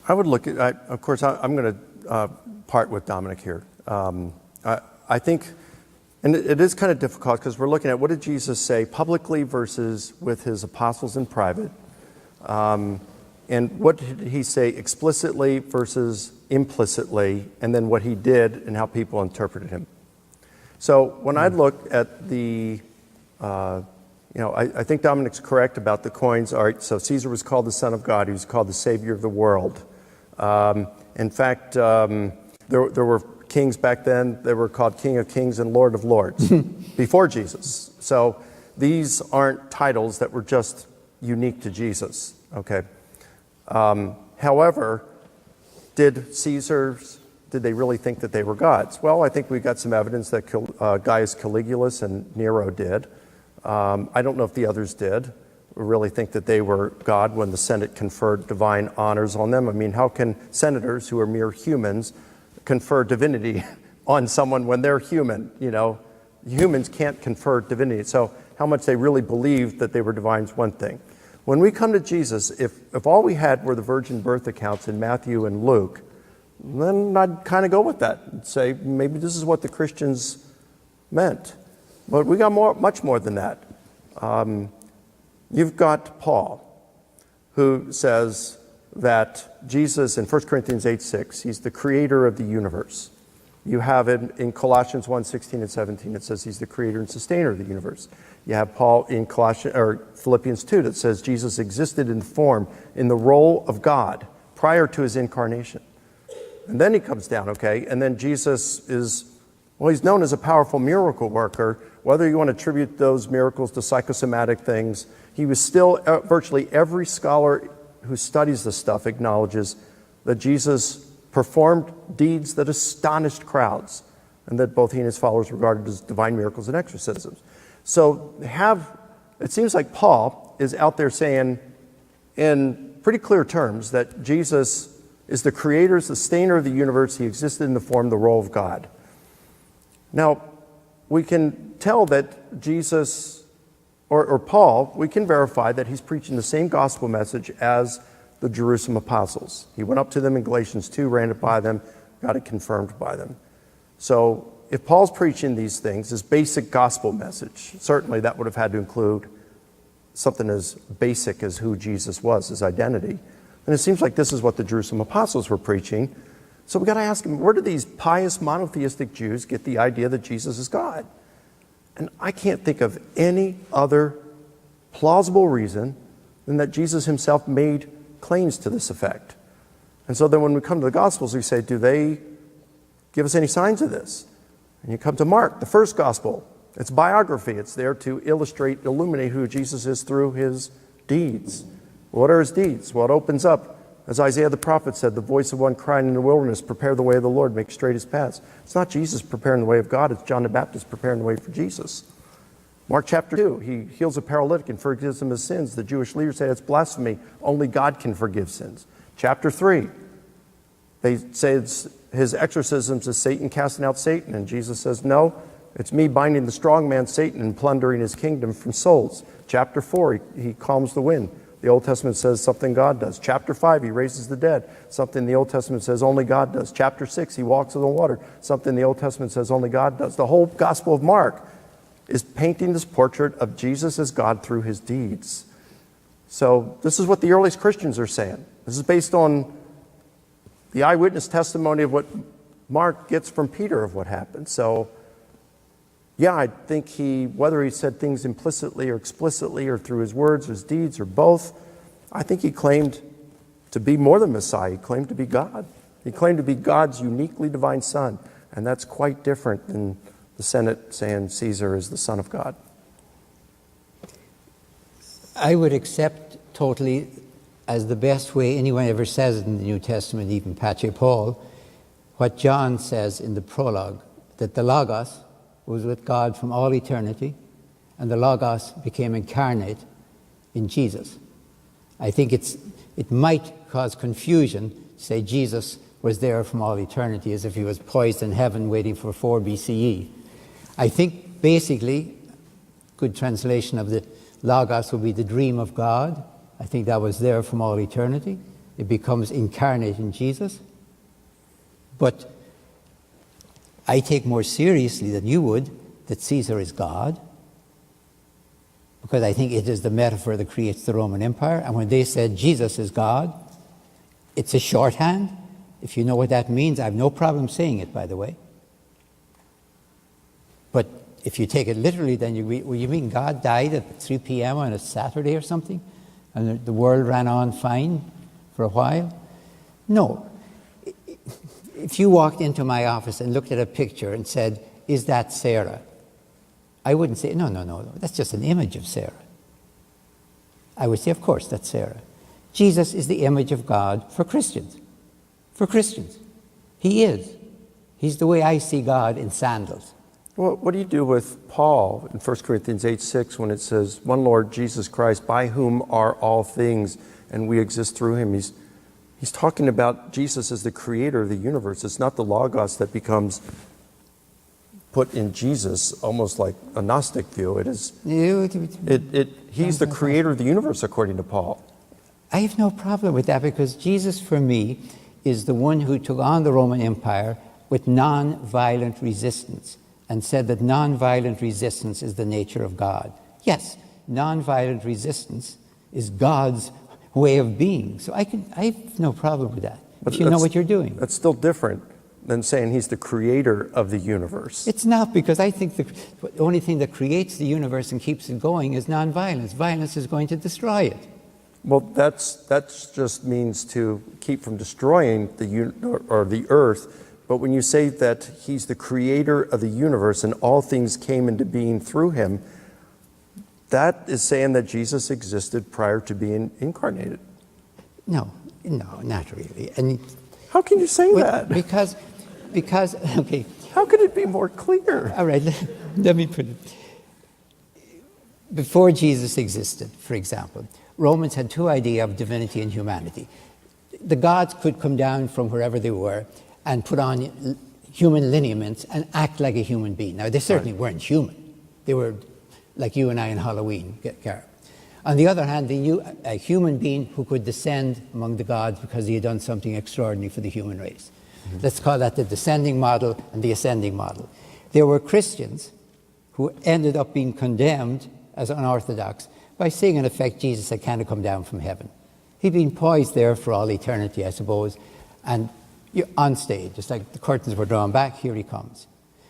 I would look at, of course, I'm going to part with Dominic here. I think, and it is kind of difficult because we're looking at what did Jesus say publicly versus with his apostles in private. And what did he say explicitly versus implicitly, and then what he did and how people interpreted him? So when I look at the, I think Dominic's correct about the coins. All right, so Caesar was called the Son of God. He was called the Savior of the world. In fact, there were kings back then. They were called King of Kings and Lord of Lords before Jesus. So these aren't titles that were just unique to Jesus. Okay. However, did they really think that they were gods? Well, I think we got some evidence that Gaius Caligula and Nero did. I don't know if the others did really think that they were God when the Senate conferred divine honors on them. I mean, how can senators, who are mere humans, confer divinity on someone when they're human? Humans can't confer divinity. So how much they really believed that they were divine is one thing. When we come to Jesus, if all we had were the virgin birth accounts in Matthew and Luke, then I'd kind of go with that and say, maybe this is what the Christians meant. But we got much more than that. You've got Paul, who says that Jesus, in 1 Corinthians 8:6, he's the creator of the universe. You have it in Colossians 1:16 and 17, it says he's the creator and sustainer of the universe. You have Paul in Philippians 2 that says Jesus existed in form, in the role of God prior to his incarnation. And then he comes down, okay, and then Jesus he's known as a powerful miracle worker. Whether you want to attribute those miracles to psychosomatic things, he was still, virtually every scholar who studies this stuff acknowledges that Jesus performed deeds that astonished crowds, and that both he and his followers regarded as divine miracles and exorcisms. So it seems like Paul is out there saying in pretty clear terms that Jesus is the creator, sustainer of the universe. He existed in the form, the role of God. Now, we can tell that Jesus, or Paul, we can verify that he's preaching the same gospel message as the Jerusalem apostles. He went up to them in Galatians 2, ran it by them, got it confirmed by them. So if Paul's preaching these things, his basic gospel message, certainly that would have had to include something as basic as who Jesus was, his identity. And it seems like this is what the Jerusalem apostles were preaching. So we got to ask him, where do these pious monotheistic Jews get the idea that Jesus is God? And I can't think of any other plausible reason than that Jesus himself made claims to this effect. And so then when we come to the Gospels, we say, do they give us any signs of this? And you come to Mark, the first Gospel. It's biography. It's there to illustrate, illuminate who Jesus is through his deeds. What are his deeds? Well, it opens up, as Isaiah the prophet said, the voice of one crying in the wilderness, prepare the way of the Lord, make straight his paths. It's not Jesus preparing the way of God, it's John the Baptist preparing the way for Jesus. Mark chapter 2, he heals a paralytic and forgives him his sins. The Jewish leaders say it's blasphemy. Only God can forgive sins. Chapter 3, they say it's his exorcisms is Satan casting out Satan. And Jesus says, no, it's me binding the strong man Satan and plundering his kingdom from souls. Chapter 4, he calms the wind. The Old Testament says something God does. Chapter 5, he raises the dead. Something the Old Testament says only God does. Chapter 6, he walks on the water. Something the Old Testament says only God does. The whole Gospel of Mark is painting this portrait of Jesus as God through his deeds. So this is what the earliest Christians are saying. This is based on the eyewitness testimony of what Mark gets from Peter of what happened. So yeah, I think whether he said things implicitly or explicitly or through his words or his deeds or both, I think he claimed to be more than Messiah. He claimed to be God. He claimed to be God's uniquely divine Son. And that's quite different than the Senate saying Caesar is the Son of God. I would accept totally as the best way anyone ever says it in the New Testament, even Patrick Paul, what John says in the prologue, that the Logos was with God from all eternity, and the Logos became incarnate in Jesus. I think it might cause confusion to say Jesus was there from all eternity as if he was poised in heaven waiting for 4 BCE. I think basically, good translation of the Logos would be the dream of God. I think that was there from all eternity. It becomes incarnate in Jesus. But I take more seriously than you would that Caesar is God, because I think it is the metaphor that creates the Roman Empire. And when they said Jesus is God, it's a shorthand. If you know what that means, I have no problem saying it, by the way. But if you take it literally, then you mean God died at 3 p.m. on a Saturday or something, and the world ran on fine for a while? No. If you walked into my office and looked at a picture and said, "Is that Sarah?" I wouldn't say, no, that's just an image of Sarah. I would say, of course, that's Sarah. Jesus is the image of God for Christians. For Christians. He is. He's the way I see God in sandals. Well, what do you do with Paul in 1 Corinthians 8:6 when it says, "One Lord Jesus Christ, by whom are all things, and we exist through him"? He's talking about Jesus as the creator of the universe. It's not the Logos that becomes put in Jesus, almost like a Gnostic view. It is. He's the creator of the universe, according to Paul. I have no problem with that, because Jesus, for me, is the one who took on the Roman Empire with non-violent resistance and said that non-violent resistance is the nature of God. Yes, non-violent resistance is God's way of being. So I have no problem with that, but you know what you're doing. That's still different than saying he's the creator of the universe. It's not, because I think the only thing that creates the universe and keeps it going is non-violence. Violence is going to destroy it. Well, that's just means to keep from destroying the earth. But when you say that he's the creator of the universe and all things came into being through him, that is saying that Jesus existed prior to being incarnated. No, not really. And how can you say that? Because, okay. How could it be more clear? All right, let me put it. Before Jesus existed, for example, Romans had two ideas of divinity and humanity. The gods could come down from wherever they were and put on human lineaments and act like a human being. Now, they certainly weren't human. They were like you and I in Halloween, Gareth. On the other hand, they knew a human being who could descend among the gods because he had done something extraordinary for the human race. Mm-hmm. Let's call that the descending model and the ascending model. There were Christians who ended up being condemned as unorthodox by saying, in effect, Jesus had kind of come down from heaven. He'd been poised there for all eternity, I suppose, and you're on stage, just like the curtains were drawn back, here he comes.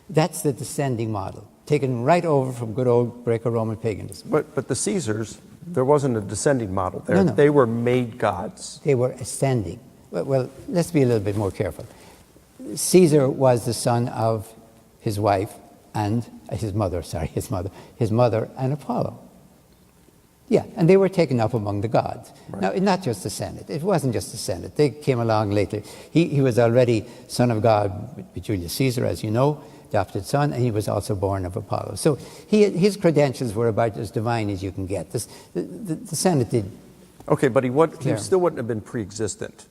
That's the descending model, taken right over from good old Greco-Roman paganism. But the Caesars, there wasn't a descending model there. No. They were made gods. They were ascending. Well, let's be a little bit more careful. Caesar was the son of his wife and his mother and Apollo. Yeah, and they were taken up among the gods. Right. Now, not just the Senate. It wasn't just the Senate. They came along later. He was already son of God with Julius Caesar, as you know, adopted son, and he was also born of Apollo. So his credentials were about as divine as you can get. The Senate did. Okay, but he still wouldn't have been pre-existent.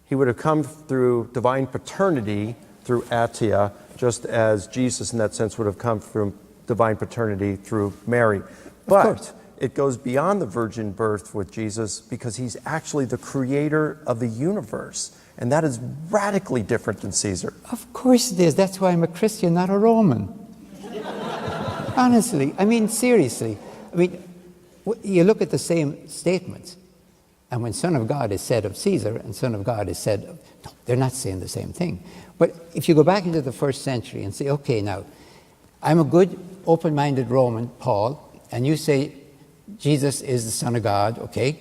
He would have come through divine paternity through Atia, just as Jesus, in that sense, would have come through divine paternity through Mary. But it goes beyond the virgin birth with Jesus because he's actually the creator of the universe. And that is radically different than Caesar. Of course it is. That's why I'm a Christian, not a Roman. Honestly, I mean, seriously. I mean, you look at the same statements, and when Son of God is said of Caesar and Son of God is said of, no, they're not saying the same thing. But if you go back into the first century and say, okay, now, I'm a good, open-minded Roman, Paul, and you say Jesus is the Son of God, okay,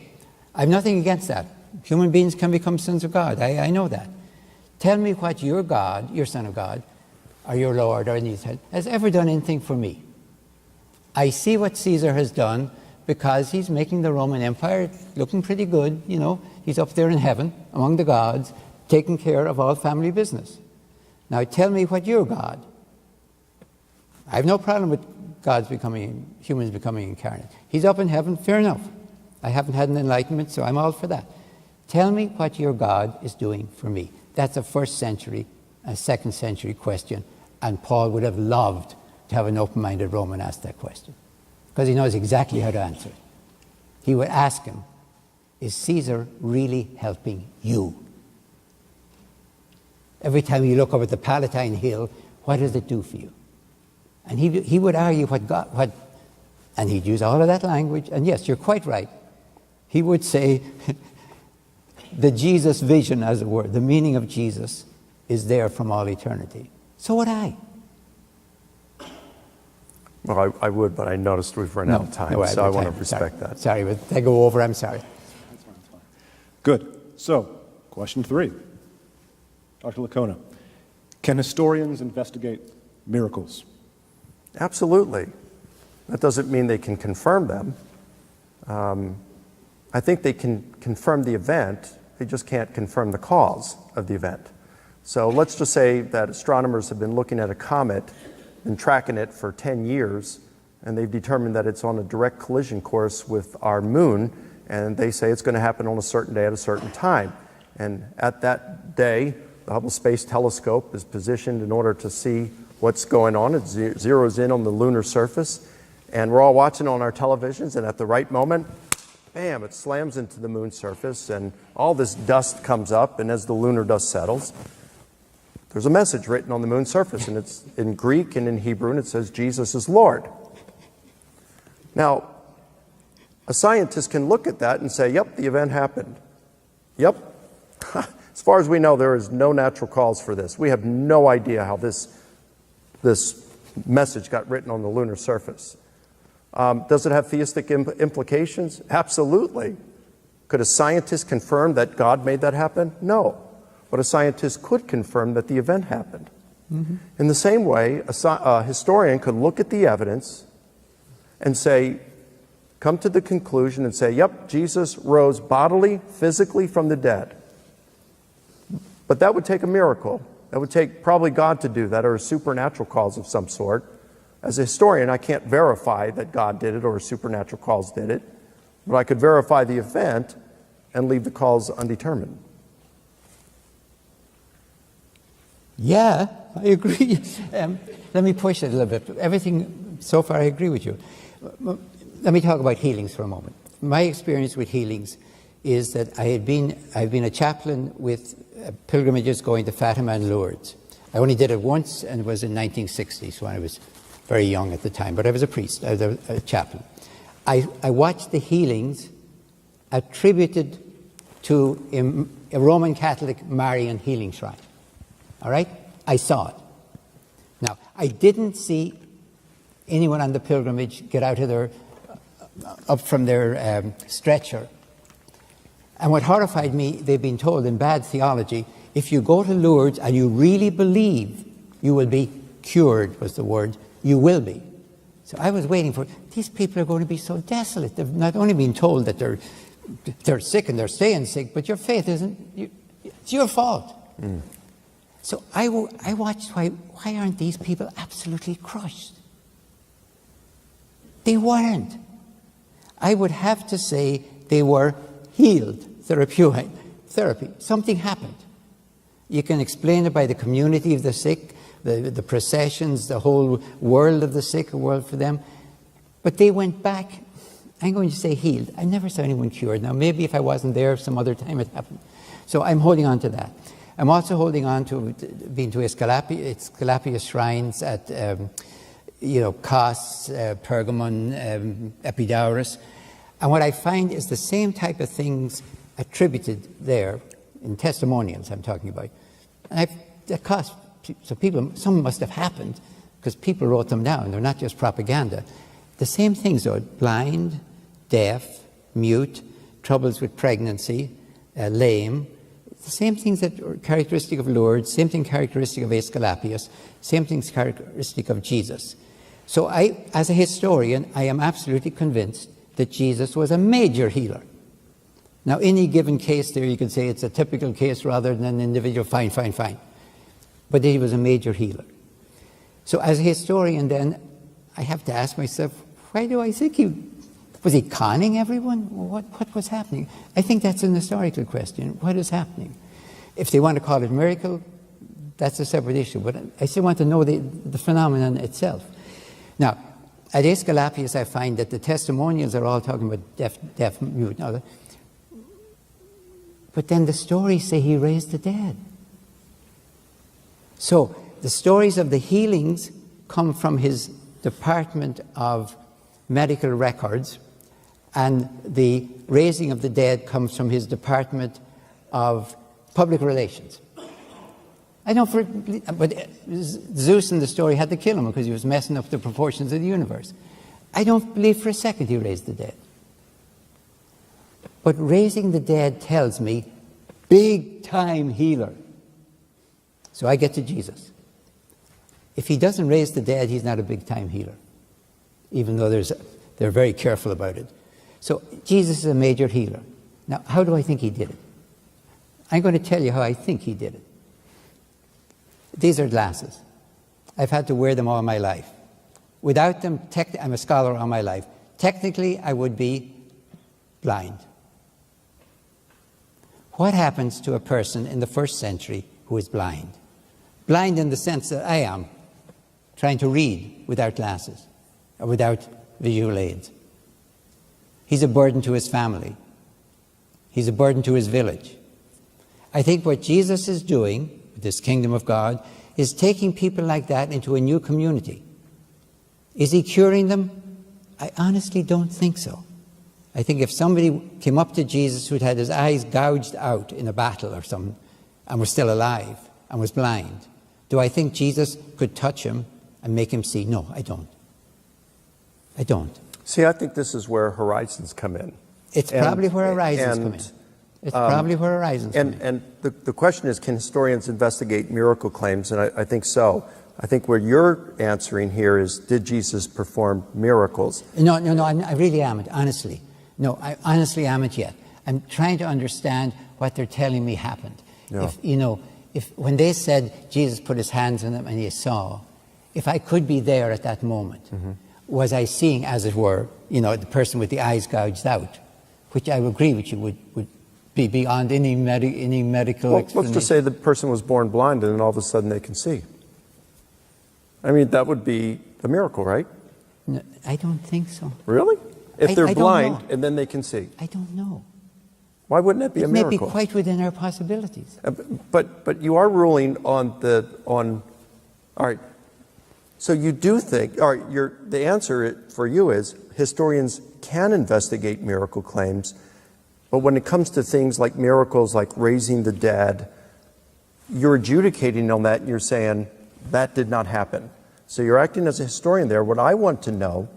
I have nothing against that. Human beings can become sons of God. I know that. Tell me what your God, your Son of God, or your Lord, or anything, has ever done anything for me. I see what Caesar has done because he's making the Roman Empire looking pretty good, you know. He's up there in heaven among the gods, taking care of all family business. Now tell me what your God. I have no problem with humans becoming incarnate. He's up in heaven, fair enough. I haven't had an enlightenment, so I'm all for that. Tell me what your God is doing for me. That's a first century, a second century question, and Paul would have loved to have an open-minded Roman ask that question, because he knows exactly how to answer it. He would ask him, is Caesar really helping you? Every time you look over the Palatine Hill, what does it do for you? And he would argue what And he'd use all of that language. And yes, you're quite right. He would say the Jesus vision, as it were, the meaning of Jesus is there from all eternity. So would I. Well, I would, but I noticed we've run out of time, so I want to respect that. Sorry, but I go over, I'm sorry. Good. So, question 3. Dr. Licona, can historians investigate miracles? Absolutely. That doesn't mean they can confirm them. I think they can confirm the event, they just can't confirm the cause of the event. So let's just say that astronomers have been looking at a comet and tracking it for 10 years, and they've determined that it's on a direct collision course with our moon, and they say it's going to happen on a certain day at a certain time. And at that day, the Hubble Space Telescope is positioned in order to see what's going on. It zeroes in on the lunar surface, and we're all watching on our televisions, and at the right moment, bam, it slams into the moon's surface, and all this dust comes up, and as the lunar dust settles, there's a message written on the moon's surface, and it's in Greek and in Hebrew, and it says, Jesus is Lord. Now, a scientist can look at that and say, yep, the event happened. Yep. As far as we know, there is no natural cause for this. We have no idea how this message got written on the lunar surface. Does it have theistic implications? Absolutely. Could a scientist confirm that God made that happen? No. But a scientist could confirm that the event happened. Mm-hmm. In the same way, a historian could look at the evidence and say, come to the conclusion and say, yep, Jesus rose bodily, physically from the dead. But that would take a miracle. That would take probably God to do that, or a supernatural cause of some sort. As a historian, I can't verify that God did it or a supernatural cause did it, but I could verify the event and leave the cause undetermined. Yeah, I agree. Let me push it a little bit. Everything so far, I agree with you. Let me talk about healings for a moment. My experience with healings is that I've been a chaplain with pilgrimages going to Fatima and Lourdes. I only did it once, and it was in 1960, so I was very young at the time, but I was a priest, I was a chaplain. I watched the healings attributed to a Roman Catholic Marian healing shrine. All right? I saw it. Now, I didn't see anyone on the pilgrimage get out of up from their stretcher. And what horrified me, they've been told in bad theology, if you go to Lourdes and you really believe you will be cured, was the word, you will be. So I was waiting for, these people are going to be so desolate. They've not only been told that they're sick and they're staying sick, but your faith isn't, it's your fault. Mm. So I watched, why aren't these people absolutely crushed? They weren't. I would have to say they were healed, therapy. Something happened. You can explain it by the community of the sick, the processions, the whole world of the sick, a world for them. But they went back, I'm going to say healed. I never saw anyone cured. Now, maybe if I wasn't there, some other time it happened. So I'm holding on to that. I'm also holding on to being to Esculapius shrines at, Kos, Pergamon, Epidaurus. And what I find is the same type of things attributed there, in testimonials I'm talking about. And that cost, so people, some must have happened because people wrote them down. They're not just propaganda. The same things though, blind, deaf, mute, troubles with pregnancy, lame, the same things that are characteristic of Lourdes, same thing characteristic of Esculapius, same things characteristic of Jesus. So as a historian, I am absolutely convinced that Jesus was a major healer. Now, any given case there, you could say it's a typical case rather than an individual, fine. But he was a major healer. So as a historian then, I have to ask myself, why do I think was he conning everyone? What was happening? I think that's an historical question. What is happening? If they want to call it miracle, that's a separate issue. But I still want to know the phenomenon itself. Now, at Esculapius, I find that the testimonials are all talking about deaf, mute. But then the stories say he raised the dead. So the stories of the healings come from his department of medical records, and the raising of the dead comes from his Department of Public Relations. I don't, but Zeus in the story had to kill him because he was messing up the proportions of the universe. I don't believe for a second he raised the dead. But raising the dead tells me big-time healer. So I get to Jesus. If he doesn't raise the dead, he's not a big-time healer, even though they're very careful about it. So Jesus is a major healer. Now, how do I think he did it? I'm going to tell you how I think he did it. These are glasses. I've had to wear them all my life. Without them, I'm a scholar all my life. Technically, I would be blind. What happens to a person in the first century who is blind? Blind in the sense that I am, trying to read without glasses or without visual aids. He's a burden to his family. He's a burden to his village. I think what Jesus is doing, with this kingdom of God, is taking people like that into a new community. Is he curing them? I honestly don't think so. I think if somebody came up to Jesus who'd had his eyes gouged out in a battle or something and was still alive and was blind, do I think Jesus could touch him and make him see? No, I don't. I don't. See, I think this is where horizons come in. It's probably where horizons come in. It's probably where horizons come in. And the question is, can historians investigate miracle claims? And I think so. I think where you're answering here is, did Jesus perform miracles? No, I really am, honestly. No, I honestly haven't yet. I'm trying to understand what they're telling me happened. Yeah. If when they said Jesus put his hands on them and he saw, if I could be there at that moment, was I seeing, as it were, the person with the eyes gouged out, which I would agree with you would be beyond any medical explanation. Let's just say the person was born blind and then all of a sudden they can see. I mean, that would be a miracle, right? No, I don't think so. Really? If they're I don't blind know. and then they can see. I don't know. Why wouldn't that be a miracle? It may be quite within our possibilities. But you are ruling on all right. So you do think, all right, the answer for you is historians can investigate miracle claims, but when it comes to things like miracles like raising the dead, you're adjudicating on that and you're saying that did not happen. So you're acting as a historian there. What I want to know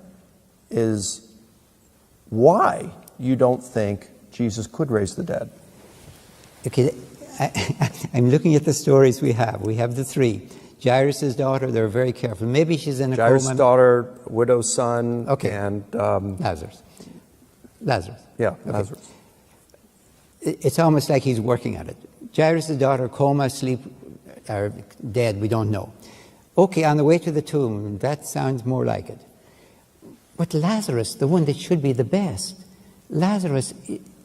is why you don't think Jesus could raise the dead. Okay, I'm looking at the stories we have. We have the three. Jairus' daughter, they're very careful. Maybe she's in a Jairus' coma. daughter, widow's son, okay. And Lazarus. Yeah, okay. Lazarus. It's almost like he's working at it. Jairus' daughter, coma, sleep, or dead, we don't know. Okay, on the way to the tomb, that sounds more like it. But Lazarus, the one that should be the best, Lazarus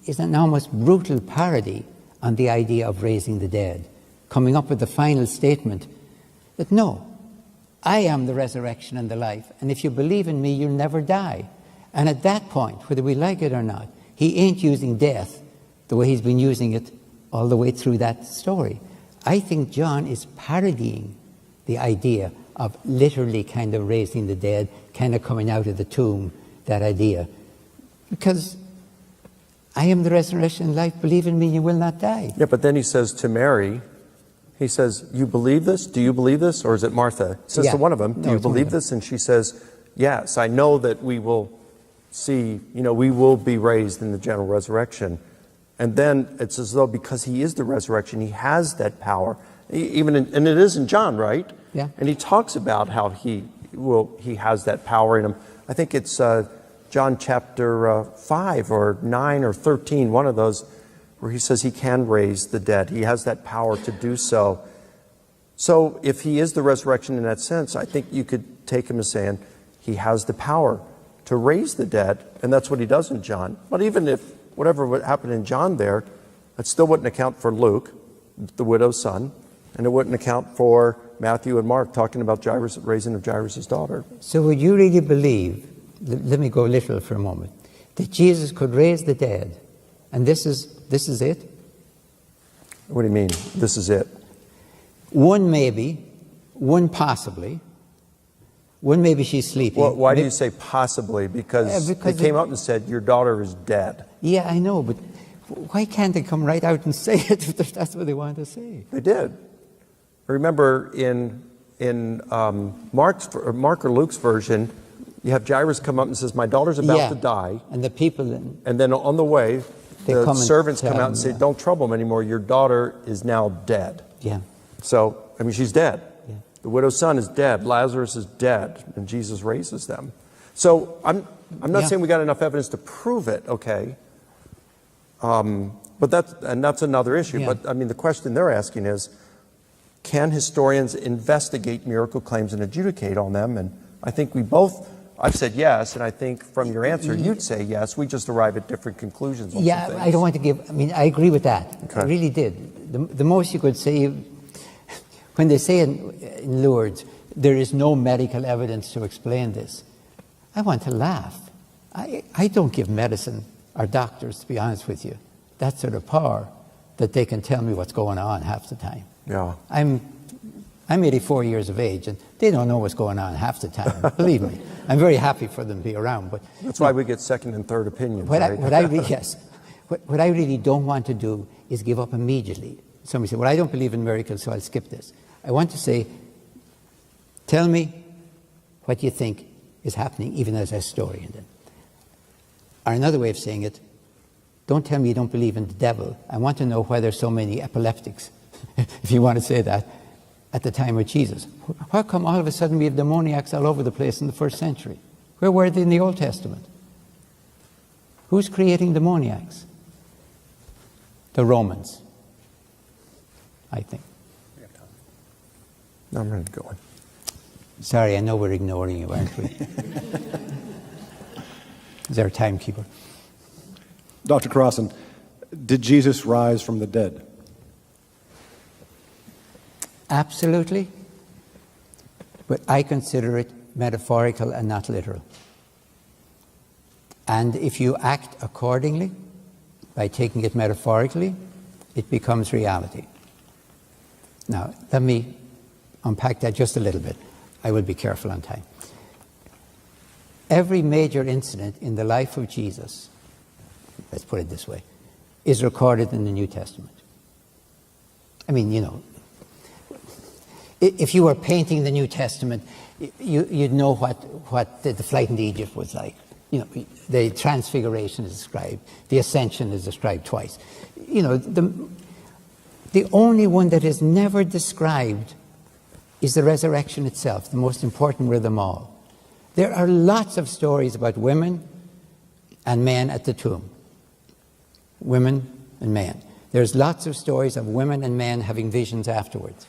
is an almost brutal parody on the idea of raising the dead, coming up with the final statement that no, I am the resurrection and the life, and if you believe in me, you'll never die. And at that point, whether we like it or not, he ain't using death the way he's been using it all the way through that story. I think John is parodying the idea of literally kind of raising the dead, kind of coming out of the tomb, that idea. Because I am the resurrection and life, believe in me, you will not die. Yeah, but then he says to Mary, he says, you believe this? Do you believe this? Or is it Martha? He says to one of them, do you believe this? And she says, yes, I know that we will see, we will be raised in the general resurrection. And then it's as though because he is the resurrection, he has that power. And it is in John, right? Yeah. And he talks about how he has that power in him. I think it's John chapter 5 or 9 or 13, one of those, where he says he can raise the dead. He has that power to do so. So if he is the resurrection in that sense, I think you could take him as saying he has the power to raise the dead, and that's what he does in John. But even if whatever would happen in John there, it still wouldn't account for Luke, the widow's son, and it wouldn't account for Matthew and Mark talking about Jairus, raising of Jairus' daughter. So would you really believe, let me go literal for a moment, that Jesus could raise the dead, and this is it? What do you mean, this is it? One maybe, one possibly, One, maybe she's sleeping. Well, why do you say possibly? Because they came out and said, your daughter is dead. Yeah, I know, but why can't they come right out and say it if that's what they want to say? They did. Remember, in Mark or Luke's version, you have Jairus come up and says, my daughter's about to die. And the people... And then on the way, the servants come out and say, yeah. don't trouble him anymore. Your daughter is now dead. Yeah. So, I mean, she's dead. Yeah. The widow's son is dead. Lazarus is dead. And Jesus raises them. So I'm not saying we got enough evidence to prove it, okay? But that's another issue. Yeah. But I mean, the question they're asking is, can historians investigate miracle claims and adjudicate on them? And I think I've said yes, and I think from your answer, you'd say yes. We just arrive at different conclusions on some things. I don't want to give... I mean, I agree with that. Okay. I really did. The most you could say... When they say in Lourdes, there is no medical evidence to explain this, I want to laugh. I don't give medicine or doctors, to be honest with you, that sort of power that they can tell me what's going on half the time. Yeah. I'm 84 years of age, and they don't know what's going on half the time. Believe me, I'm very happy for them to be around. But that's why we get second and third opinions. What right? What I really don't want to do is give up immediately. Somebody said, well, I don't believe in miracles, so I'll skip this. I want to say, tell me what you think is happening, even as a historian. Then. Or another way of saying it, don't tell me you don't believe in the devil. I want to know why there's so many epileptics, if you want to say that, at the time of Jesus. How come all of a sudden we have demoniacs all over the place in the first century? Where were they in the Old Testament? Who's creating demoniacs? The Romans, I think. No, I'm ready to go on. Sorry, I know we're ignoring you, aren't we? Is there a timekeeper? Dr. Crossan, did Jesus rise from the dead? Absolutely. But I consider it metaphorical and not literal. And if you act accordingly, by taking it metaphorically, it becomes reality. Now, let me unpack that just a little bit. I will be careful on time. Every major incident in the life of Jesus, let's put it this way, is recorded in the New Testament. I mean, you know, if you were painting the New Testament, you'd know what the flight into Egypt was like. You know, the Transfiguration is described, the Ascension is described twice. You know, the only one that is never described is the resurrection itself, the most important of them all. There are lots of stories about women and men at the tomb. Women and men. There's lots of stories of women and men having visions afterwards.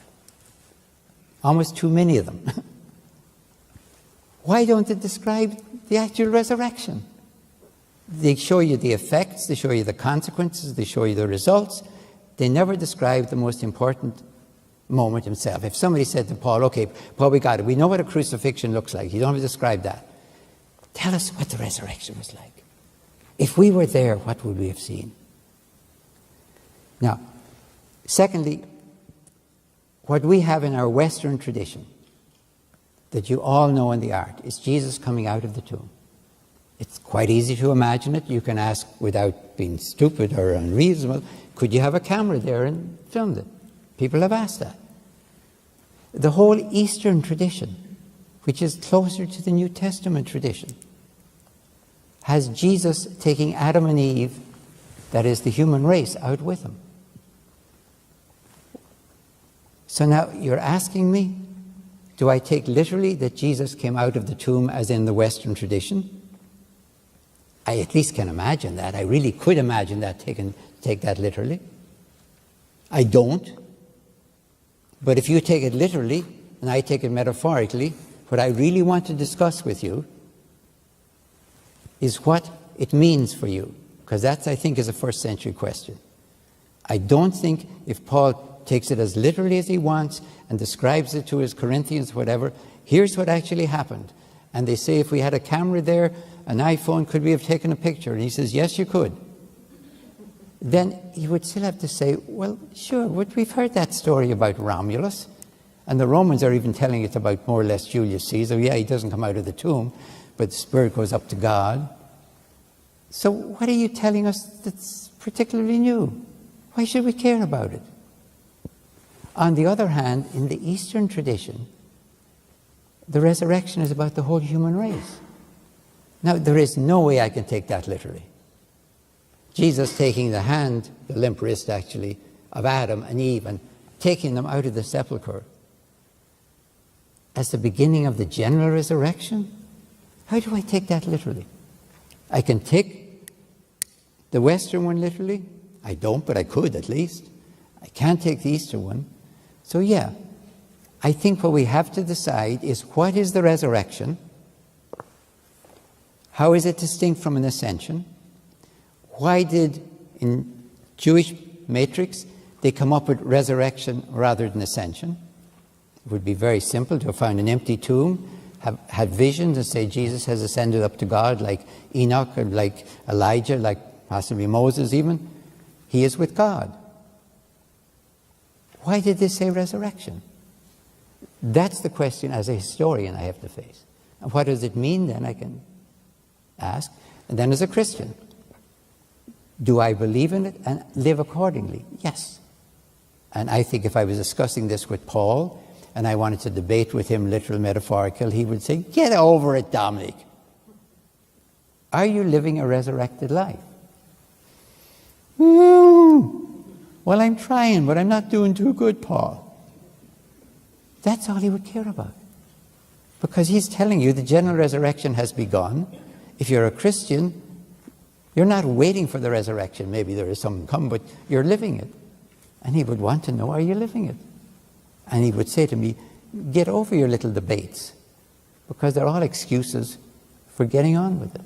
Almost too many of them. Why don't they describe the actual resurrection? They show you the effects, they show you the consequences, they show you the results. They never describe the most important moment himself. If somebody said to Paul, okay, Paul, we got it. We know what a crucifixion looks like. You don't have to describe that. Tell us what the resurrection was like. If we were there, what would we have seen? Now, secondly, what we have in our Western tradition that you all know in the art is Jesus coming out of the tomb. It's quite easy to imagine it. You can ask without being stupid or unreasonable, could you have a camera there and filmed it? People have asked that. The whole Eastern tradition, which is closer to the New Testament tradition, has Jesus taking Adam and Eve, that is the human race, out with him. So now you're asking me, do I take literally that Jesus came out of the tomb as in the Western tradition? I at least can imagine that. I really could imagine that, take that literally. I don't. But if you take it literally, and I take it metaphorically, what I really want to discuss with you is what it means for you. Because that, I think, is a first century question. I don't think if Paul takes it as literally as he wants and describes it to his Corinthians, whatever, here's what actually happened. And they say, if we had a camera there, an iPhone, could we have taken a picture? And he says, yes, you could. Then you would still have to say, well, sure, we've heard that story about Romulus. And the Romans are even telling it about more or less Julius Caesar. Yeah, he doesn't come out of the tomb, but the spirit goes up to God. So what are you telling us that's particularly new? Why should we care about it? On the other hand, in the Eastern tradition, the resurrection is about the whole human race. Now, there is no way I can take that literally. Jesus taking the hand, the limp wrist actually, of Adam and Eve and taking them out of the sepulchre as the beginning of the general resurrection? How do I take that literally? I can take the Western one literally. I don't, but I could at least. I can't take the Eastern one. So yeah, I think what we have to decide is, what is the resurrection? How is it distinct from an ascension? Why did, in Jewish matrix, they come up with resurrection rather than ascension? It would be very simple to have found an empty tomb, have had visions and say Jesus has ascended up to God, like Enoch, or like Elijah, like possibly Moses even. He is with God. Why did they say resurrection? That's the question as a historian I have to face. And what does it mean then, I can ask. And then as a Christian, do I believe in it and live accordingly? Yes. And I think if I was discussing this with Paul and I wanted to debate with him literal, metaphorical, he would say, get over it, Dominic. Are you living a resurrected life? Well, I'm trying, but I'm not doing too good, Paul. That's all he would care about. Because he's telling you the general resurrection has begun. If you're a Christian, you're not waiting for the resurrection. Maybe there is some come, but you're living it. And he would want to know, are you living it? And he would say to me, get over your little debates, because they're all excuses for getting on with it.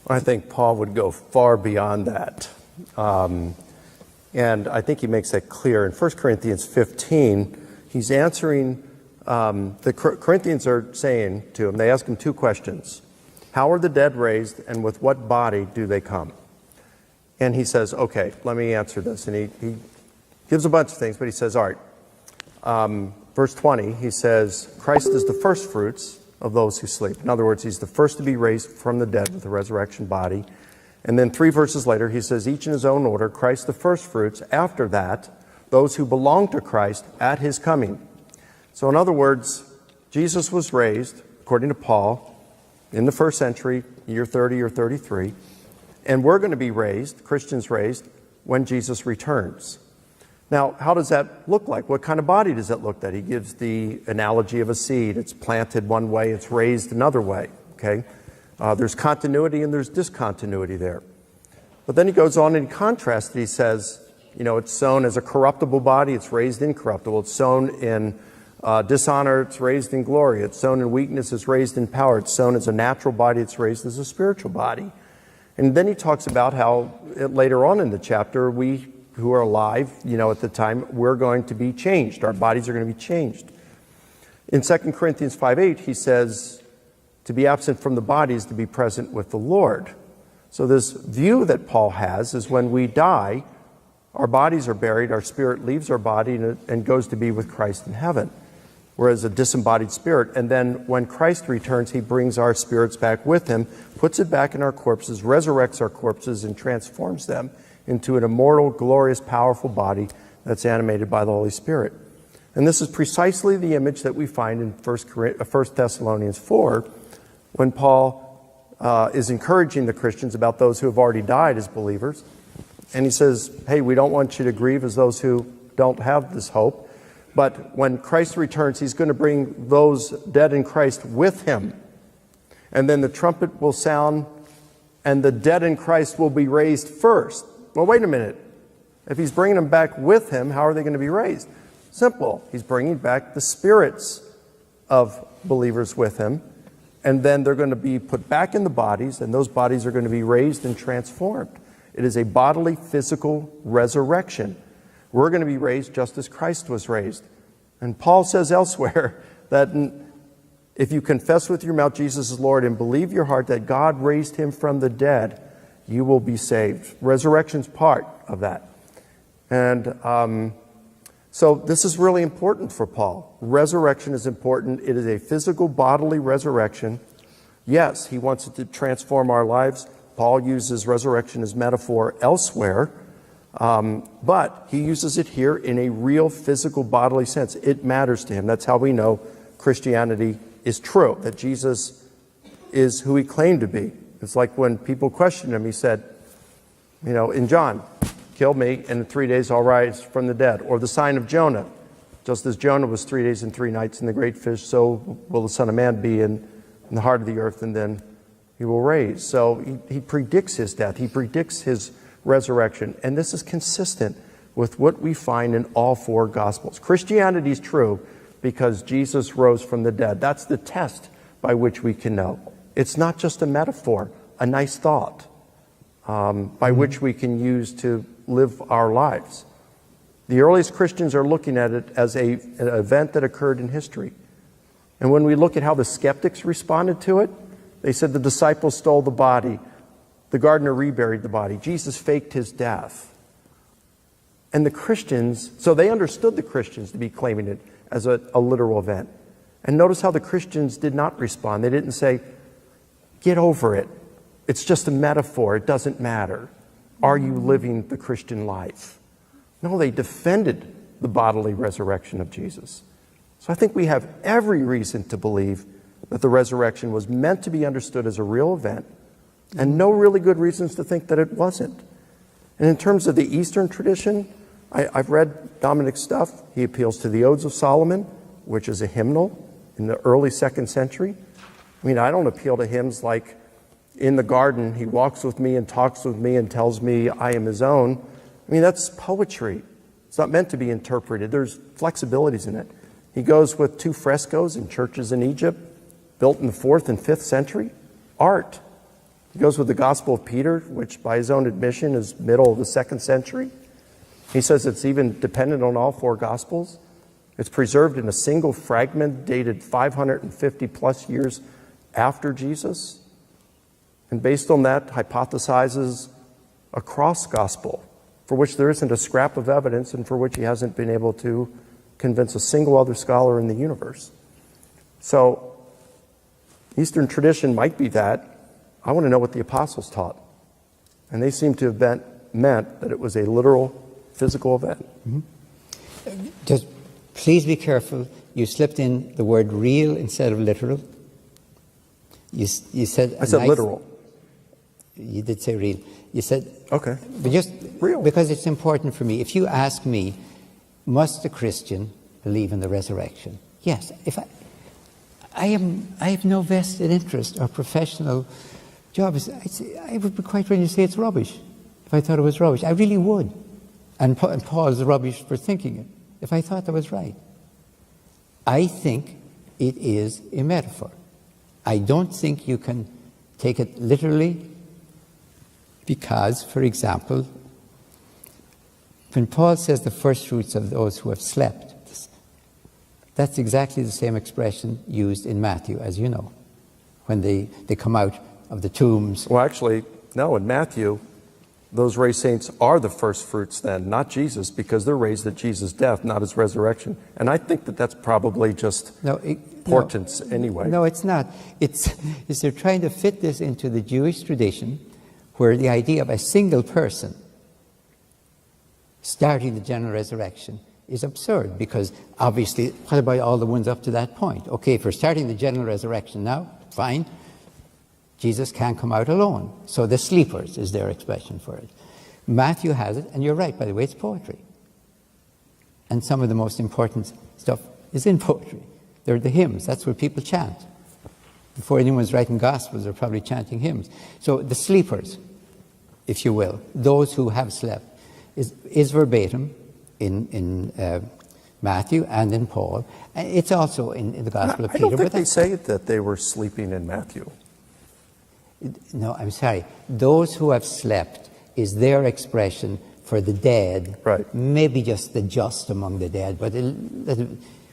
I think Paul would go far beyond that. And I think he makes that clear. In 1 Corinthians 15, he's answering, the Corinthians are saying to him, they ask him two questions. How are the dead raised, and with what body do they come? And he says, okay, let me answer this. And he gives a bunch of things, but he says, all right. Verse 20, he says, Christ is the first fruits of those who sleep. In other words, he's the first to be raised from the dead with a resurrection body. And then 3 verses later, he says, each in his own order, Christ the first fruits. After that, those who belong to Christ at his coming. So in other words, Jesus was raised, according to Paul, in the first century, year 30 or 33. And we're going to be raised, Christians raised, when Jesus returns. Now, how does that look like? What kind of body does that look like? He gives the analogy of a seed. It's planted one way, it's raised another way, okay? There's continuity and there's discontinuity there. But then he goes on and in contrast, he says, you know, it's sown as a corruptible body, it's raised incorruptible. It's sown in dishonor, it's raised in glory. It's sown in weakness, it's raised in power. It's sown as a natural body, it's raised as a spiritual body. And then he talks about how later on in the chapter, we who are alive, you know, at the time, we're going to be changed. Our bodies are going to be changed. In 2 Corinthians 5:8, he says, to be absent from the body is to be present with the Lord. So this view that Paul has is when we die, our bodies are buried, our spirit leaves our body and goes to be with Christ in heaven. Whereas a disembodied spirit. And then when Christ returns, he brings our spirits back with him, puts it back in our corpses, resurrects our corpses, and transforms them into an immortal, glorious, powerful body that's animated by the Holy Spirit. And this is precisely the image that we find in 1 Thessalonians 4, when Paul is encouraging the Christians about those who have already died as believers. And he says, hey, we don't want you to grieve as those who don't have this hope. But when Christ returns, he's going to bring those dead in Christ with him. And then the trumpet will sound, and the dead in Christ will be raised first. Well, wait a minute. If he's bringing them back with him, how are they going to be raised? Simple. He's bringing back the spirits of believers with him. And then they're going to be put back in the bodies, and those bodies are going to be raised and transformed. It is a bodily, physical resurrection. We're going to be raised just as Christ was raised. And Paul says elsewhere that if you confess with your mouth Jesus is Lord and believe your heart that God raised him from the dead, you will be saved. Resurrection's part of that. And So this is really important for Paul. Resurrection is important. It is a physical, bodily resurrection. Yes, he wants it to transform our lives. Paul uses resurrection as metaphor elsewhere, but he uses it here in a real physical, bodily sense. It matters to him. That's how we know Christianity is true, that Jesus is who he claimed to be. It's like when people questioned him, he said, you know, in John, kill me, and in 3 days I'll rise from the dead. Or the sign of Jonah. Just as Jonah was 3 days and 3 nights in the great fish, so will the Son of Man be in the heart of the earth, and then he will raise. So he predicts his death. He predicts his resurrection. And this is consistent with what we find in all 4 Gospels. Christianity is true because Jesus rose from the dead. That's the test by which we can know. It's not just a metaphor, a nice thought by which we can use to live our lives. The earliest Christians are looking at it as an event that occurred in history. And when we look at how the skeptics responded to it, they said the disciples stole the body. The gardener reburied the body. Jesus faked his death. And the Christians, so they understood the Christians to be claiming it as a literal event. And notice how the Christians did not respond. They didn't say, get over it. It's just a metaphor. It doesn't matter. Are you living the Christian life? No, they defended the bodily resurrection of Jesus. So I think we have every reason to believe that the resurrection was meant to be understood as a real event, and no really good reasons to think that it wasn't. And in terms of the Eastern tradition, I've read Dominic's stuff. He appeals to the Odes of Solomon, which is a hymnal in the early 2nd century. I mean, I don't appeal to hymns like, in the garden, he walks with me and talks with me and tells me I am his own. I mean, that's poetry. It's not meant to be interpreted. There's flexibilities in it. He goes with 2 frescoes in churches in Egypt, built in the 4th and 5th century. Art. He goes with the Gospel of Peter, which by his own admission is middle of the 2nd century. He says it's even dependent on all 4 Gospels. It's preserved in a single fragment dated 550 plus years after Jesus. And based on that, hypothesizes a cross gospel for which there isn't a scrap of evidence and for which he hasn't been able to convince a single other scholar in the universe. So Eastern tradition might be that. I want to know what the apostles taught. And they seem to have meant that it was a literal, physical event. Mm-hmm. Just please be careful. You slipped in the word real instead of literal. You said... I said literal. You did say real. You said... Okay. But just real. Because it's important for me. If you ask me, must a Christian believe in the resurrection? Yes. If I have no vested interest or professional job. I would be quite ready to say it's rubbish if I thought it was rubbish. I really would. And Paul's rubbish for thinking it, if I thought that was right. I think it is a metaphor. I don't think you can take it literally because, for example, when Paul says the first fruits of those who have slept, that's exactly the same expression used in Matthew, as you know, when they come out of the tombs. Well, actually, no, in Matthew, those raised saints are the first fruits then, not Jesus, because they're raised at Jesus' death, not his resurrection. And I think that that's probably just portents anyway. No, it's not. It's they're trying to fit this into the Jewish tradition where the idea of a single person starting the general resurrection is absurd, because obviously, what about all the ones up to that point? Okay, if we're starting the general resurrection now, fine. Jesus can't come out alone. So the sleepers is their expression for it. Matthew has it, and you're right, by the way, it's poetry. And some of the most important stuff is in poetry. They're the hymns. That's what people chant. Before anyone's writing gospels, they're probably chanting hymns. So the sleepers, if you will, those who have slept, is verbatim in Matthew and in Paul. And it's also in the Gospel of Peter. I don't think they say that they were sleeping in Matthew. No, I'm sorry. Those who have slept is their expression for the dead. Right. Maybe just the just among the dead, but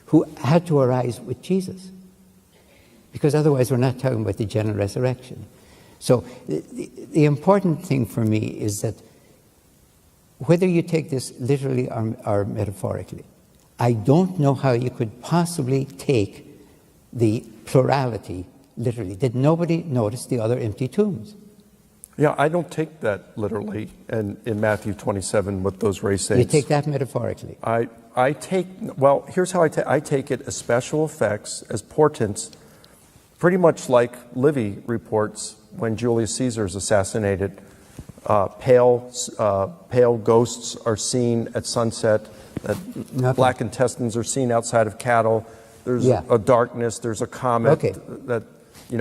who had to arise with Jesus. Because otherwise we're not talking about the general resurrection. So the important thing for me is that whether you take this literally or metaphorically, I don't know how you could possibly take the plurality literally. Did nobody notice the other empty tombs? Yeah, I don't take that literally in Matthew 27 with those race saints. You take that metaphorically. I take, well, here's how I take it as special effects, as portents, pretty much like Livy reports when Julius Caesar is assassinated. Pale ghosts are seen at sunset, that black intestines are seen outside of cattle. There's a darkness, there's a comet, that,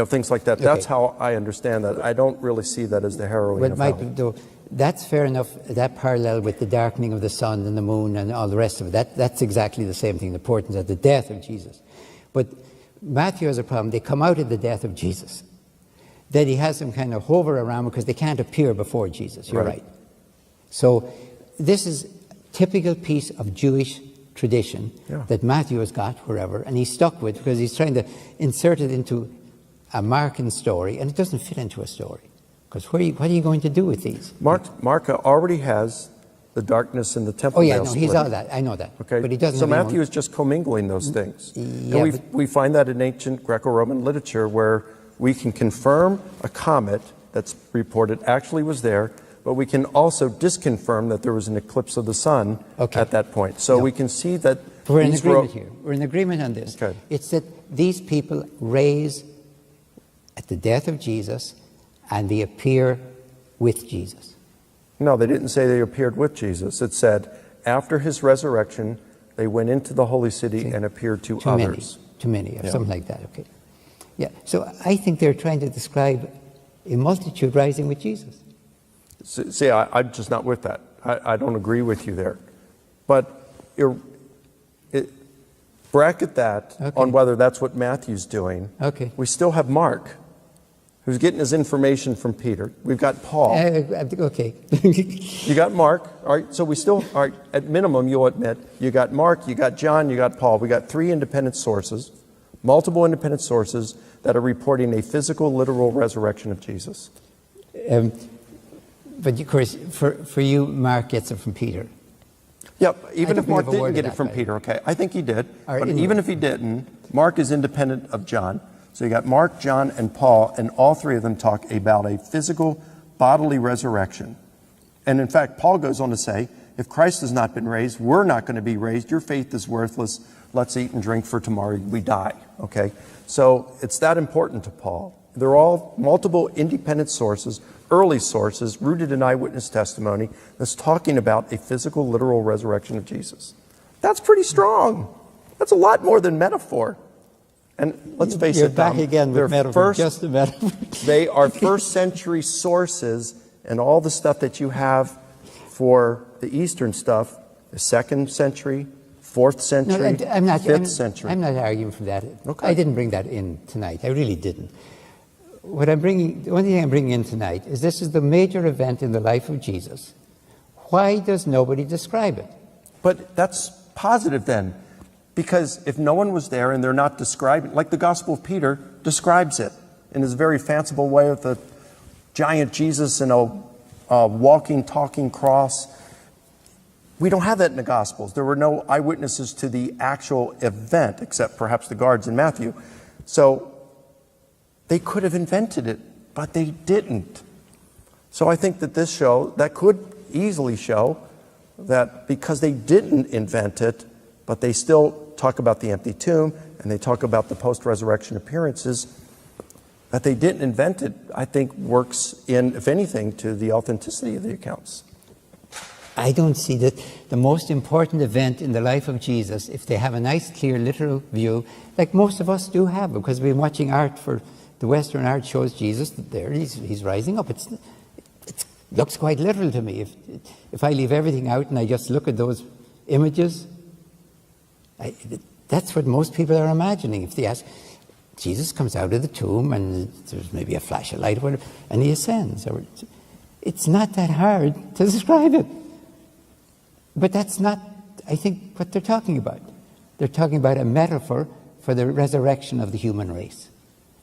things like that. That's how I understand that. I don't really see that as the heroine of hell. That's fair enough, that parallel with the darkening of the sun and the moon and all the rest of it. That's exactly the same thing, the portents at the death of Jesus. But Matthew has a problem. They come out of the death of Jesus. Then he has them kind of hover around because they can't appear before Jesus. You're right. So this is a typical piece of Jewish tradition that Matthew has got wherever, and he's stuck with because he's trying to insert it into a Markan story, and it doesn't fit into a story. Because what are you going to do with these? Mark already has the darkness in the temple. Oh yeah, no, he's all that. I know that. Okay, but he doesn't. So Matthew is just commingling those things. Yeah, and we find that in ancient Greco-Roman literature, where we can confirm a comet that's reported actually was there, but we can also disconfirm that there was an eclipse of the sun at that point. So we can see that we're in agreement here. We're in agreement on this. Okay. It's that these people raise at the death of Jesus, and they appear with Jesus. No, they didn't say they appeared with Jesus. It said, after his resurrection, they went into the holy city and appeared to others. Too many, or something like that, okay. Yeah, so I think they're trying to describe a multitude rising with Jesus. See, I'm just not with that. I don't agree with you there. But bracket that on whether that's what Matthew's doing. Okay. We still have Mark, who's getting his information from Peter. We've got Paul. Okay. You got Mark. All right, so we still, all right, at minimum, you'll admit, you got Mark, you got John, you got Paul. We got three independent sources, multiple independent sources that are reporting a physical, literal resurrection of Jesus. But of course, for you, Mark gets it from Peter. Yep, even if Mark didn't get it from Peter, okay, I think he did. But even if he didn't, Mark is independent of John. So you got Mark, John, and Paul, and all three of them talk about a physical, bodily resurrection. And in fact, Paul goes on to say, if Christ has not been raised, we're not going to be raised. Your faith is worthless. Let's eat and drink, for tomorrow we die. Okay? So it's that important to Paul. They're all multiple independent sources, early sources, rooted in eyewitness testimony, that's talking about a physical, literal resurrection of Jesus. That's pretty strong. That's a lot more than metaphor. And let's face You're it, back again with metaphor, just a metaphor. They are first century sources, and all the stuff that you have for the Eastern stuff, the 2nd century, 4th century, 5th century. I'm not arguing for that. Okay. I didn't bring that in tonight. I really didn't. The only thing I'm bringing in tonight is this is the major event in the life of Jesus. Why does nobody describe it? But that's positive then. Because if no one was there and they're not describing, like the Gospel of Peter describes it in his very fanciful way with the giant Jesus and a walking, talking cross. We don't have that in the Gospels. There were no eyewitnesses to the actual event, except perhaps the guards in Matthew. So they could have invented it, but they didn't. So I think that that could easily show that because they didn't invent it, but they still talk about the empty tomb, and they talk about the post-resurrection appearances, that they didn't invent it, I think works in, if anything, to the authenticity of the accounts. I don't see that the most important event in the life of Jesus, if they have a nice, clear, literal view, like most of us do have, because we've been watching art for the Western art shows Jesus there, he's rising up. It looks quite literal to me. If I leave everything out and I just look at those images, that's what most people are imagining. If they ask, Jesus comes out of the tomb and there's maybe a flash of light or whatever, and he ascends. It's not that hard to describe it. But that's not, I think, what they're talking about. They're talking about a metaphor for the resurrection of the human race.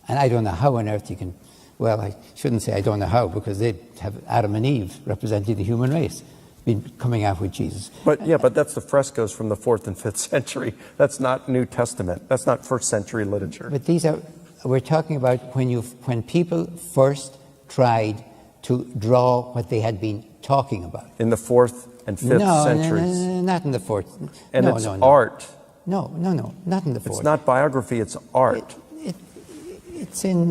And I don't know how on earth you can, well, I shouldn't say I don't know how, because they'd have Adam and Eve representing the human race. been coming out with Jesus. But yeah, but that's the frescoes from the 4th and 5th century. That's not New Testament. That's not first century literature. But we're talking about when people first tried to draw what they had been talking about. In the 4th and 5th centuries. No, not in the 4th. And no, it's no, no. art. No, not in the 4th. It's not biography, it's art. It's in,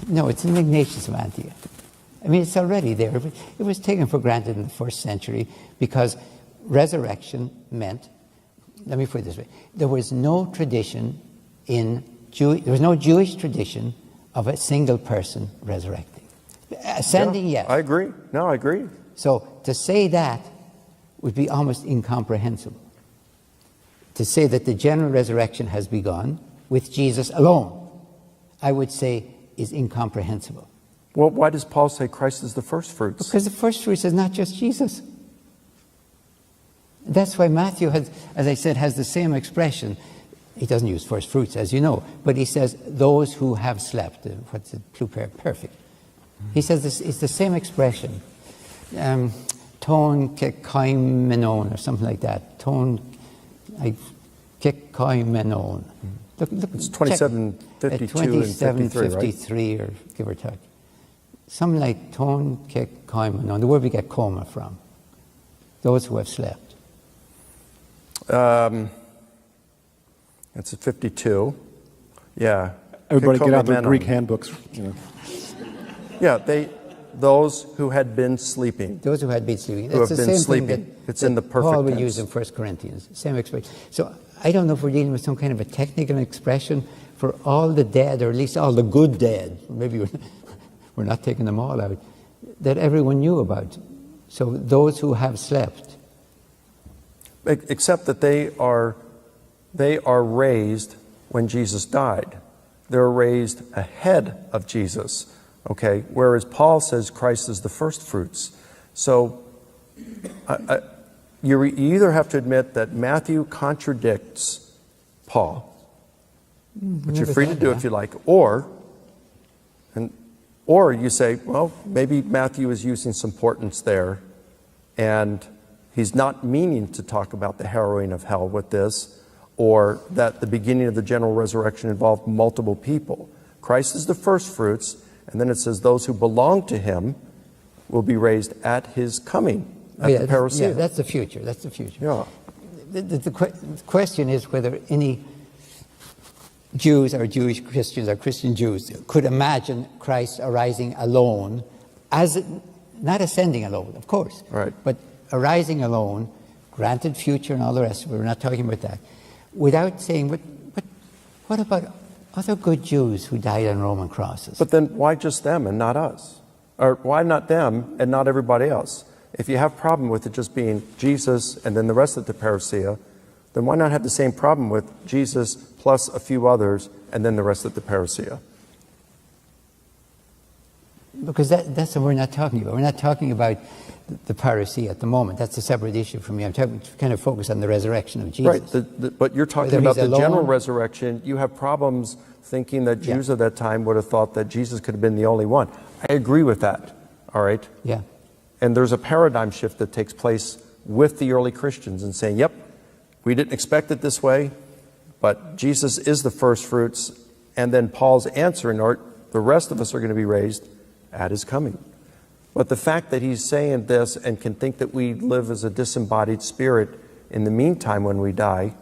no, it's in Ignatius of Antioch. I mean, it's already there. It was taken for granted in the 1st century because resurrection meant, let me put it this way, there was no tradition there was no Jewish tradition of a single person resurrecting. Ascending, Yeah, yes. I agree. No, I agree. So to say that would be almost incomprehensible. To say that the general resurrection has begun with Jesus alone, I would say is incomprehensible. Well, why does Paul say Christ is the first fruits? Because the first fruits is not just Jesus. That's why Matthew has, as I said, has the same expression. He doesn't use first fruits, as you know, but he says those who have slept. What's it? Perfect. He says this is the same expression. Ton kekaimenon, or something like that. Ton kekaimenon. Look, It's 27:52 and 53, right? or give or take. Something like ton kekaimenon, the word we get coma from. Those who have slept. It's a 52. Yeah. Everybody get out their Kekaimenon. Greek handbooks. Yeah, those who had been sleeping. Those who had been sleeping. Who It's have the been same sleeping. thing It's in the perfect Paul would tense. use in 1 Corinthians. Same expression. So I don't know if we're dealing with some kind of a technical expression for all the dead, or at least all the good dead. Maybe we're not taking them all out, that everyone knew about. So those who have slept. Except that they are raised when Jesus died. They're raised ahead of Jesus. Okay, whereas Paul says Christ is the first fruits. So you either have to admit that Matthew contradicts Paul, which you're free to do if you like, or you say, well, maybe Matthew is using some importance there, and he's not meaning to talk about the harrowing of hell with this, or that the beginning of the general resurrection involved multiple people. Christ is the first fruits, and then it says those who belong to him will be raised at his coming, at the parousia. Yeah, that's the future. That's the future. Yeah. The question is whether any Jews or Jewish Christians or Christian Jews could imagine Christ arising alone, not ascending alone, of course, Right. but arising alone, granted future and all the rest. We're not talking about that. Without saying, but what about other good Jews who died on Roman crosses? But then why just them and not us? Or why not them and not everybody else? If you have a problem with it just being Jesus and then the rest of the parousia, then why not have the same problem with Jesus plus a few others and then the rest of the parousia? Because that's what we're not talking about. We're not talking about the parousia at the moment. That's a separate issue for me. I'm trying to kind of focus on the resurrection of Jesus. Right, but you're talking Whether about he's the general alone. resurrection. You have problems thinking that Jews of that time would have thought that Jesus could have been the only one. I agree with that, all right? Yeah. And there's a paradigm shift that takes place with the early Christians and saying, yep, we didn't expect it this way, but Jesus is the first fruits. And then Paul's answering, the rest of us are going to be raised at his coming. But the fact that he's saying this and can think that we live as a disembodied spirit in the meantime when we die,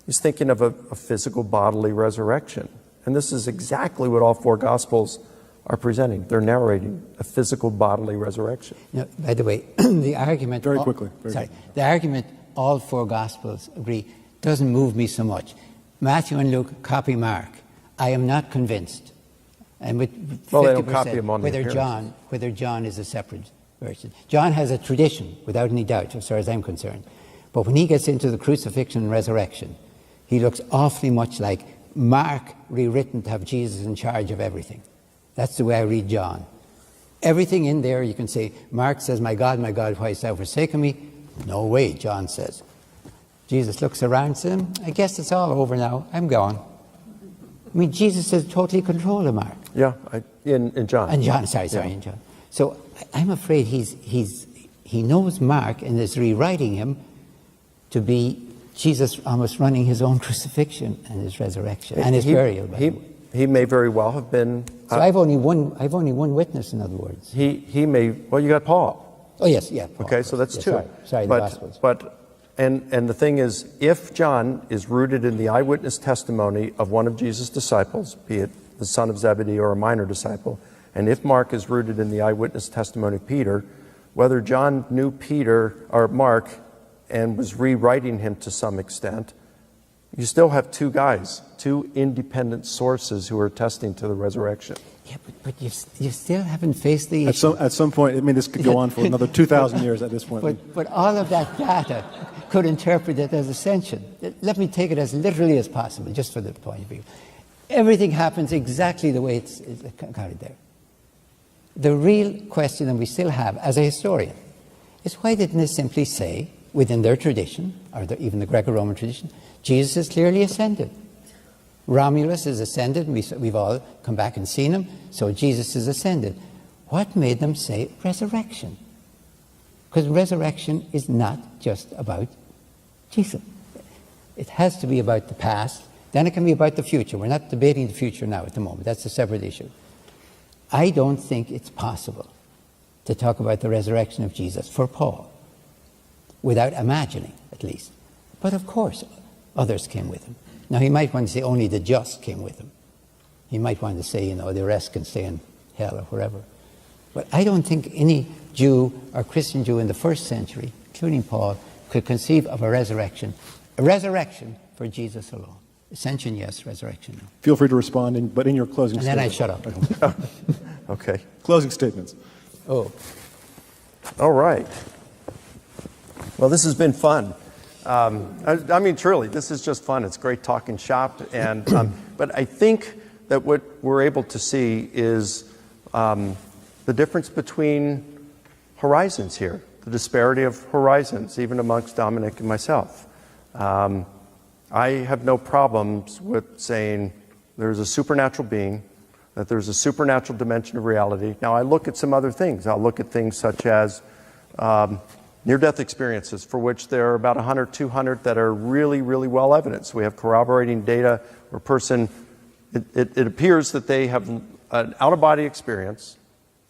he's thinking of a physical bodily resurrection. And this is exactly what all four Gospels are presenting. They're narrating a physical bodily resurrection. You know, by the way, the argument... Very quickly. The argument all four Gospels agree doesn't move me so much. Matthew and Luke copy Mark. I am not convinced. And with 50%, Well, they don't copy him on the whether John is a separate version. John has a tradition, without any doubt, as far as I'm concerned. But when he gets into the crucifixion and resurrection, he looks awfully much like Mark rewritten to have Jesus in charge of everything. That's the way I read John. Everything in there, you can say, Mark says, my God, why hast thou forsaken me? No way, John says. Jesus looks around and says, I guess it's all over now. I'm gone. I mean, Jesus is totally control of Mark. Yeah, in John. And John, sorry, in John. So I'm afraid he's he knows Mark and is rewriting him to be Jesus almost running his own crucifixion and his resurrection and his burial. By the way. He may very well have been. So I've only one witness, in other words. He may. Well, you got Paul. Oh yes, yeah. Paul, okay, so that's yeah, two. Sorry, the Gospels. And the thing is, if John is rooted in the eyewitness testimony of one of Jesus' disciples, be it the son of Zebedee or a minor disciple, and if Mark is rooted in the eyewitness testimony of Peter, whether John knew Peter or Mark and was rewriting him to some extent, you still have two guys, two independent sources who are attesting to the resurrection. Yeah, but you still haven't faced the issue. At some point, I mean, this could go on for another 2,000 years at this point. But all of that data could interpret it as ascension. Let me take it as literally as possible, just for the point of view. Everything happens exactly the way it's counted there. The real question that we still have as a historian is, why didn't they simply say, within their tradition, or even the Greco-Roman tradition, Jesus is clearly ascended. Romulus is ascended, and we've all come back and seen him, so Jesus is ascended. What made them say resurrection? Because resurrection is not just about Jesus. It has to be about the past, then it can be about the future. We're not debating the future now at the moment. That's a separate issue. I don't think it's possible to talk about the resurrection of Jesus for Paul without imagining, at least. But of course, others came with him. Now, he might want to say only the just came with him. He might want to say, the rest can stay in hell or wherever. But I don't think any Jew or Christian Jew in the first century, including Paul, could conceive of a resurrection for Jesus alone. Ascension, yes. Resurrection, no. Feel free to respond, but in your closing statement. And statement. then I shut up. Okay. Closing statements. Oh. All right. Well, this has been fun. I mean, truly, this is just fun. It's great talking shop. And but I think that what we're able to see is the difference between horizons here, the disparity of horizons, even amongst Dominic and myself. I have no problems with saying there's a supernatural being, that there's a supernatural dimension of reality. Now, I look at some other things. I'll look at things such as near-death experiences, for which there are about 100, 200 that are really, really well evidenced. We have corroborating data where a person, it appears that they have an out-of-body experience,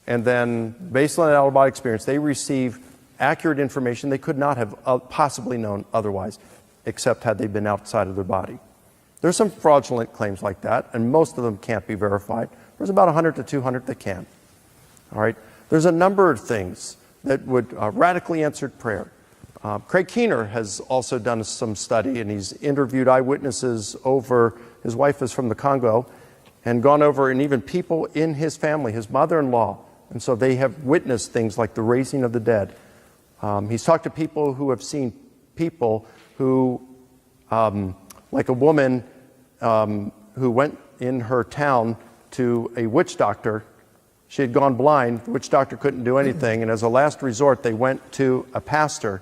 and then based on that out-of-body experience, they receive accurate information they could not have possibly known otherwise, except had they been outside of their body. There's some fraudulent claims like that, and most of them can't be verified. There's about 100 to 200 that can. All right? There's a number of things that would radically answered prayer. Craig Keener has also done some study, and he's interviewed eyewitnesses over, his wife is from the Congo, and gone over, and even people in his family, his mother-in-law, and so they have witnessed things like the raising of the dead. He's talked to people who have seen people who, like a woman who went in her town to a witch doctor. She had gone blind, the witch doctor couldn't do anything, and as a last resort, they went to a pastor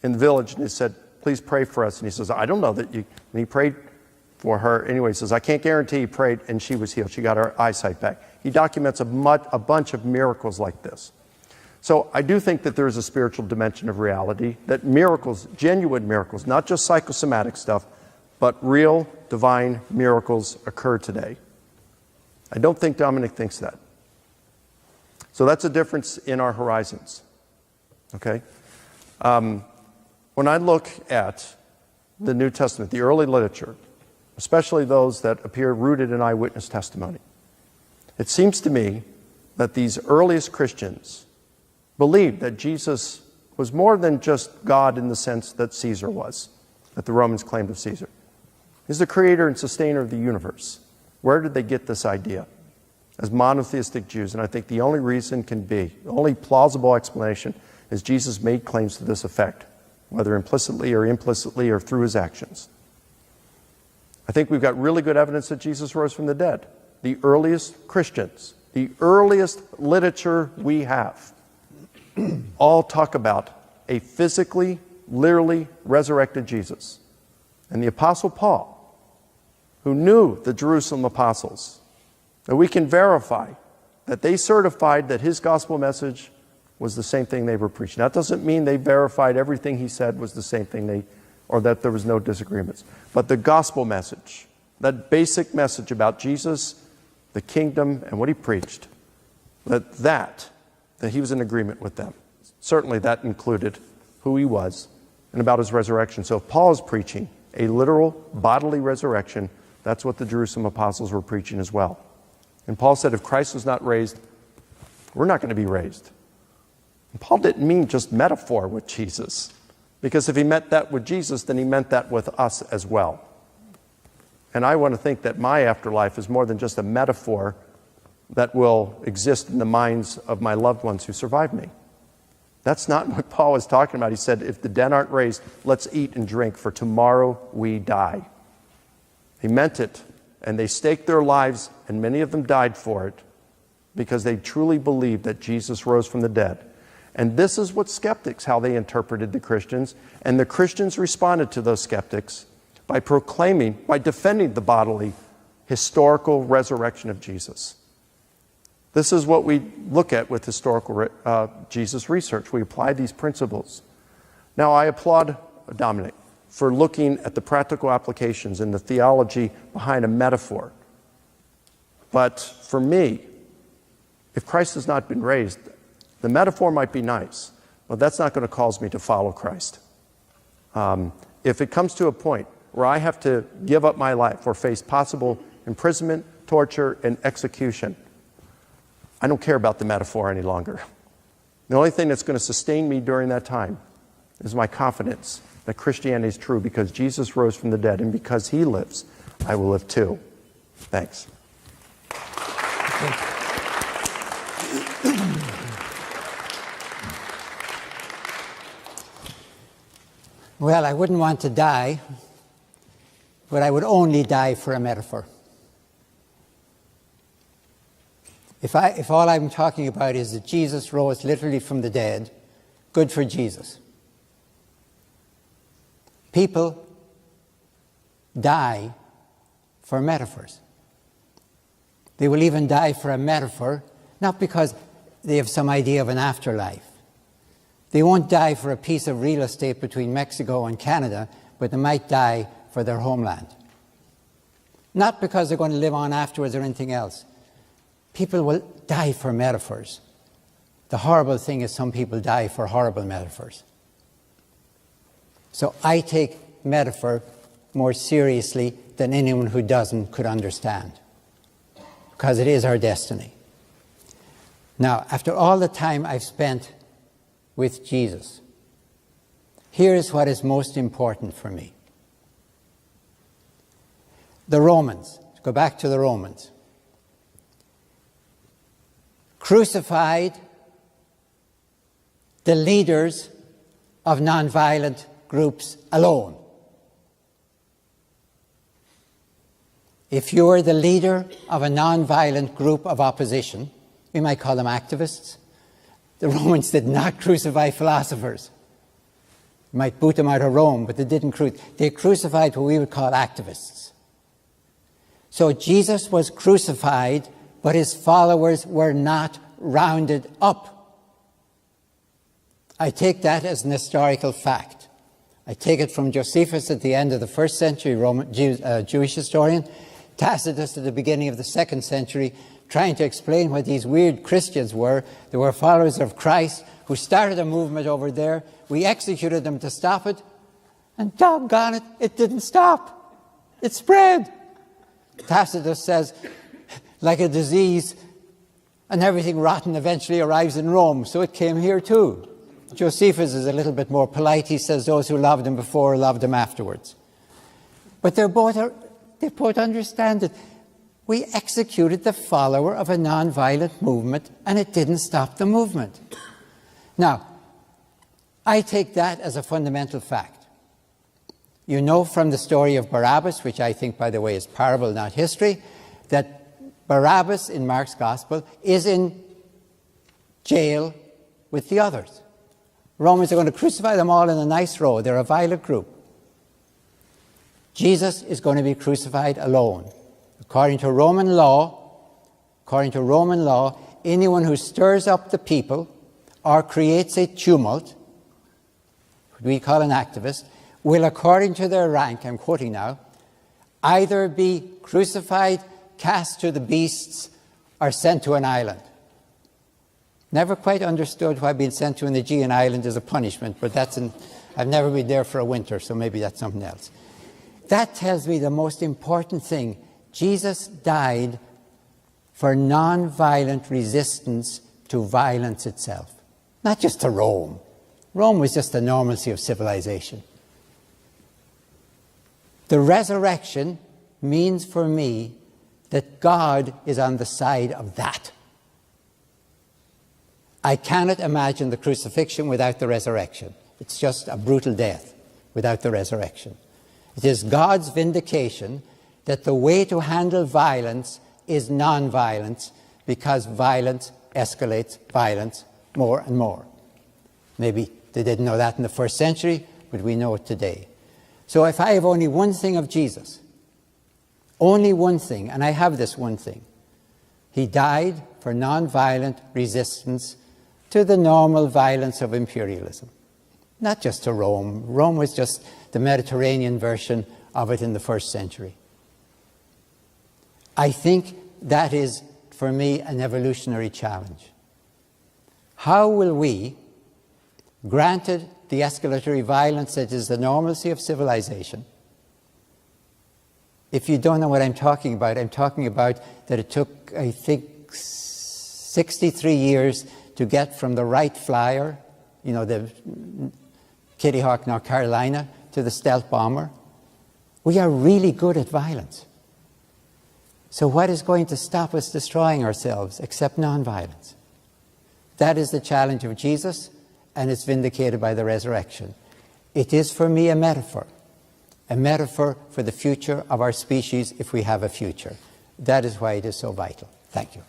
in the village, and he said, please pray for us. And he says, I don't know that you, and he prayed for her. Anyway, he says, I can't guarantee he prayed, and she was healed. She got her eyesight back. He documents a bunch of miracles like this. So I do think that there is a spiritual dimension of reality, that miracles, genuine miracles, not just psychosomatic stuff, but real divine miracles occur today. I don't think Dominic thinks that. So that's a difference in our horizons. Okay? When I look at the New Testament, the early literature, especially those that appear rooted in eyewitness testimony, it seems to me that these earliest Christians believed that Jesus was more than just God in the sense that Caesar was, that the Romans claimed of Caesar. He's the creator and sustainer of the universe. Where did they get this idea? As monotheistic Jews, and I think the only reason can be, the only plausible explanation is Jesus made claims to this effect, whether implicitly or through his actions. I think we've got really good evidence that Jesus rose from the dead. The earliest Christians, the earliest literature we have, all talk about a physically, literally resurrected Jesus. And the Apostle Paul, who knew the Jerusalem apostles, that we can verify that they certified that his gospel message was the same thing they were preaching. That doesn't mean they verified everything he said was the same thing or that there was no disagreements. But the gospel message, that basic message about Jesus, the kingdom, and what he preached, that he was in agreement with them. Certainly that included who he was and about his resurrection. So if Paul is preaching a literal bodily resurrection, that's what the Jerusalem apostles were preaching as well. And Paul said if Christ was not raised, we're not going to be raised. And Paul didn't mean just metaphor with Jesus, because if he meant that with Jesus, then he meant that with us as well. And I want to think that my afterlife is more than just a metaphor that will exist in the minds of my loved ones who survived me. That's not what Paul was talking about. He said, if the dead aren't raised, let's eat and drink, for tomorrow we die. He meant it, and they staked their lives, and many of them died for it, because they truly believed that Jesus rose from the dead. And this is what skeptics, how they interpreted the Christians, and the Christians responded to those skeptics by defending the bodily, historical resurrection of Jesus. This is what we look at with historical Jesus research. We apply these principles. Now, I applaud Dominic for looking at the practical applications and the theology behind a metaphor. But for me, if Christ has not been raised, the metaphor might be nice, but that's not going to cause me to follow Christ. If it comes to a point where I have to give up my life or face possible imprisonment, torture, and execution, I don't care about the metaphor any longer. The only thing that's going to sustain me during that time is my confidence that Christianity is true, because Jesus rose from the dead, and because he lives, I will live too. Thanks. Well, I wouldn't want to die, but I would only die for a metaphor. If all I'm talking about is that Jesus rose literally from the dead, good for Jesus. People die for metaphors. They will even die for a metaphor, not because they have some idea of an afterlife. They won't die for a piece of real estate between Mexico and Canada, but they might die for their homeland. Not because they're going to live on afterwards or anything else. People will die for metaphors. The horrible thing is some people die for horrible metaphors. So I take metaphor more seriously than anyone who doesn't could understand, because it is our destiny. Now, after all the time I've spent with Jesus, here is what is most important for me. The Romans, let's go back to the Romans, crucified the leaders of nonviolent groups alone. If you're the leader of a nonviolent group of opposition, we might call them activists. The Romans did not crucify philosophers. You might boot them out of Rome, but they didn't they crucified what we would call activists. So Jesus was crucified, but his followers were not rounded up. I take that as an historical fact. I take it from Josephus at the end of the 1st century Jewish historian, Tacitus at the beginning of the 2nd century, trying to explain what these weird Christians were. They were followers of Christ who started a movement over there. We executed them to stop it, and doggone it, it didn't stop. It spread. Tacitus says, like a disease, and everything rotten eventually arrives in Rome, so it came here too. Josephus is a little bit more polite. He says those who loved him before loved him afterwards. But they both understand it. We executed the follower of a nonviolent movement, and it didn't stop the movement. Now, I take that as a fundamental fact. You know from the story of Barabbas, which I think, by the way, is parable, not history, that Barabbas in Mark's Gospel is in jail with the others. Romans are going to crucify them all in a nice row. They're a violent group. Jesus is going to be crucified alone. According to Roman law, anyone who stirs up the people or creates a tumult, what we call an activist, will, according to their rank, I'm quoting now, either be crucified, cast to the beasts, or sent to an island. Never quite understood why being sent to an Aegean island is a punishment, but I've never been there for a winter, so maybe that's something else. That tells me the most important thing. Jesus died for non-violent resistance to violence itself, not just to Rome. Rome was just the normalcy of civilization. The resurrection means for me that God is on the side of that. I cannot imagine the crucifixion without the resurrection. It's just a brutal death without the resurrection. It is God's vindication that the way to handle violence is non-violence, because violence escalates violence more and more. Maybe they didn't know that in the first century, but we know it today. So if I have only one thing of Jesus, only one thing, and I have this one thing, he died for non-violent resistance to the normal violence of imperialism. Not just to Rome. Rome was just the Mediterranean version of it in the first century. I think that is, for me, an evolutionary challenge. How will we, granted the escalatory violence that is the normalcy of civilization, if you don't know what I'm talking about that it took, I think, 63 years to get from the Wright Flyer, you know, the Kitty Hawk, North Carolina, to the stealth bomber. We are really good at violence. So what is going to stop us destroying ourselves except nonviolence? That is the challenge of Jesus, and it's vindicated by the resurrection. It is for me a metaphor for the future of our species if we have a future. That is why it is so vital. Thank you.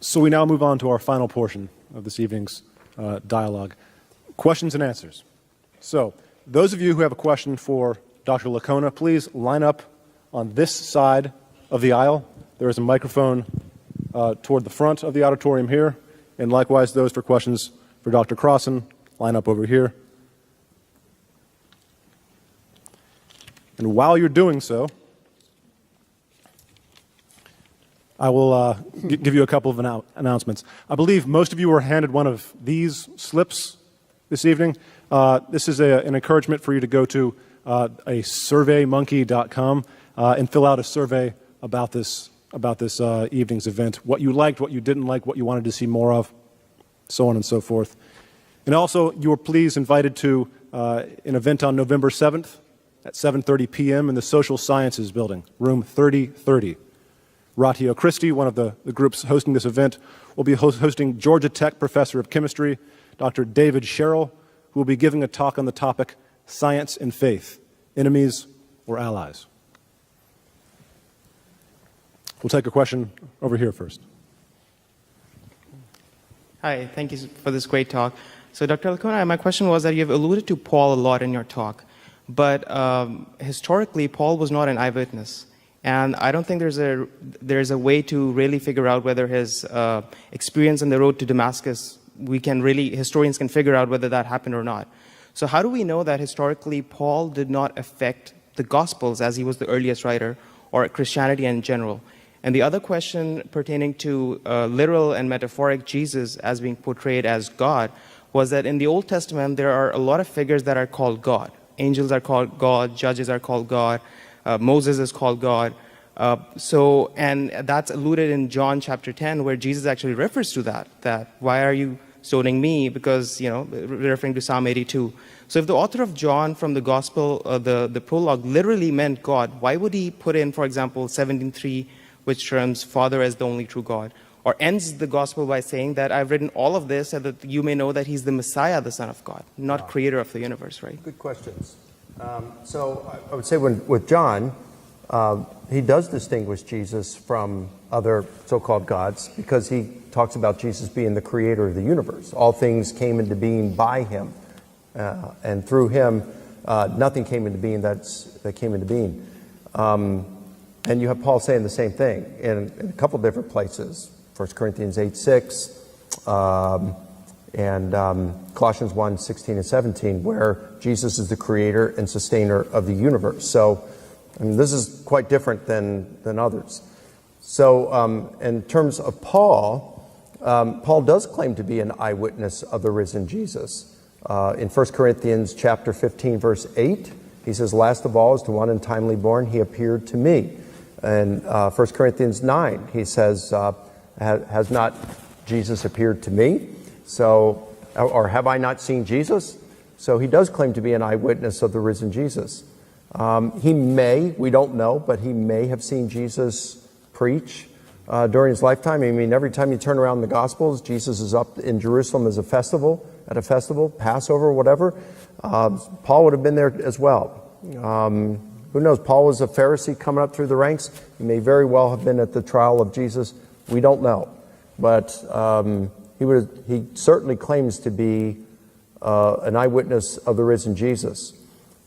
So we now move on to our final portion of this evening's dialogue, questions and answers. So those of you who have a question for Dr. Licona, please line up on this side of the aisle. There is a microphone toward the front of the auditorium here, and likewise those for questions for Dr. Crossan, line up over here. And while you're doing so, I will give you a couple of announcements. I believe most of you were handed one of these slips this evening. This is an encouragement for you to go to a surveymonkey.com and fill out a survey about this evening's event, what you liked, what you didn't like, what you wanted to see more of, so on and so forth. And also, you are please invited to an event on November 7th at 7:30 p.m. in the Social Sciences Building, room 3030. Ratio Christie, one of the groups hosting this event, will be hosting Georgia Tech Professor of Chemistry, Dr. David Sherrill, who will be giving a talk on the topic, Science and Faith, Enemies or Allies. We'll take a question over here first. Hi, thank you for this great talk. So Dr. Licona, my question was that you have alluded to Paul a lot in your talk, but historically Paul was not an eyewitness. And I don't think there's a way to really figure out whether his experience on the road to Damascus, historians can figure out whether that happened or not. So how do we know that historically Paul did not affect the Gospels as he was the earliest writer, or Christianity in general? And the other question pertaining to literal and metaphoric Jesus as being portrayed as God was that in the Old Testament there are a lot of figures that are called God. Angels are called God, judges are called God, Moses is called God. And that's alluded in John chapter 10, where Jesus actually refers to that why are you stoning me? Because, referring to Psalm 82. So if the author of John from the gospel, the prologue literally meant God, why would he put in, for example, 17:3, which terms Father as the only true God? Or ends the gospel by saying that I've written all of this so that you may know that he's the Messiah, the Son of God, not creator of the universe, right? Good questions. So I would say with John, he does distinguish Jesus from other so-called gods because he talks about Jesus being the creator of the universe. All things came into being by him, and through him nothing came into being that came into being. And you have Paul saying the same thing in a couple different places. 1 Corinthians 8:6, and Colossians 1:16 and 17, where Jesus is the creator and sustainer of the universe. So, I mean, this is quite different than others. So, in terms of Paul, Paul does claim to be an eyewitness of the risen Jesus. In 1 Corinthians chapter 15, verse 8, he says, "Last of all, as to one untimely born, he appeared to me." And 1 Corinthians 9, he says, has not Jesus appeared to me? So, or have I not seen Jesus? So he does claim to be an eyewitness of the risen Jesus. He may, we don't know, but he may have seen Jesus preach during his lifetime. I mean, every time you turn around the Gospels, Jesus is up in Jerusalem at a festival, Passover, whatever. Paul would have been there as well. Who knows? Paul was a Pharisee coming up through the ranks. He may very well have been at the trial of Jesus. We don't know. But he certainly claims to be an eyewitness of the risen Jesus.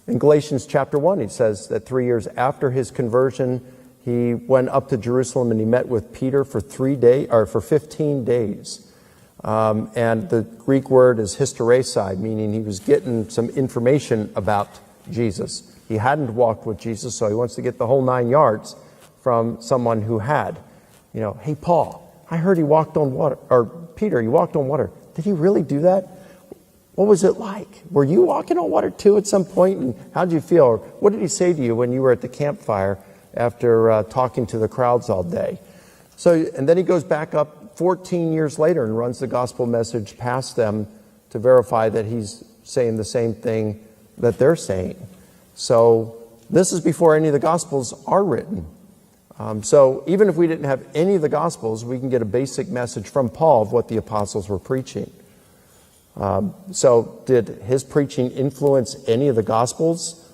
In Galatians chapter 1, he says that 3 years after his conversion, he went up to Jerusalem and he met with Peter for 15 days. And the Greek word is historicalHD, meaning he was getting some information about Jesus. He hadn't walked with Jesus, so he wants to get the whole 9 yards from someone who had. You know, hey, Paul, I heard he walked on water. Or Peter, he walked on water. Did he really do that? What was it like? Were you walking on water too at some point? And how did you feel? Or what did he say to you when you were at the campfire after talking to the crowds all day? So, and then he goes back up 14 years later and runs the gospel message past them to verify that he's saying the same thing that they're saying. So this is before any of the Gospels are written. So even if we didn't have any of the Gospels, we can get a basic message from Paul of what the apostles were preaching. So did his preaching influence any of the Gospels?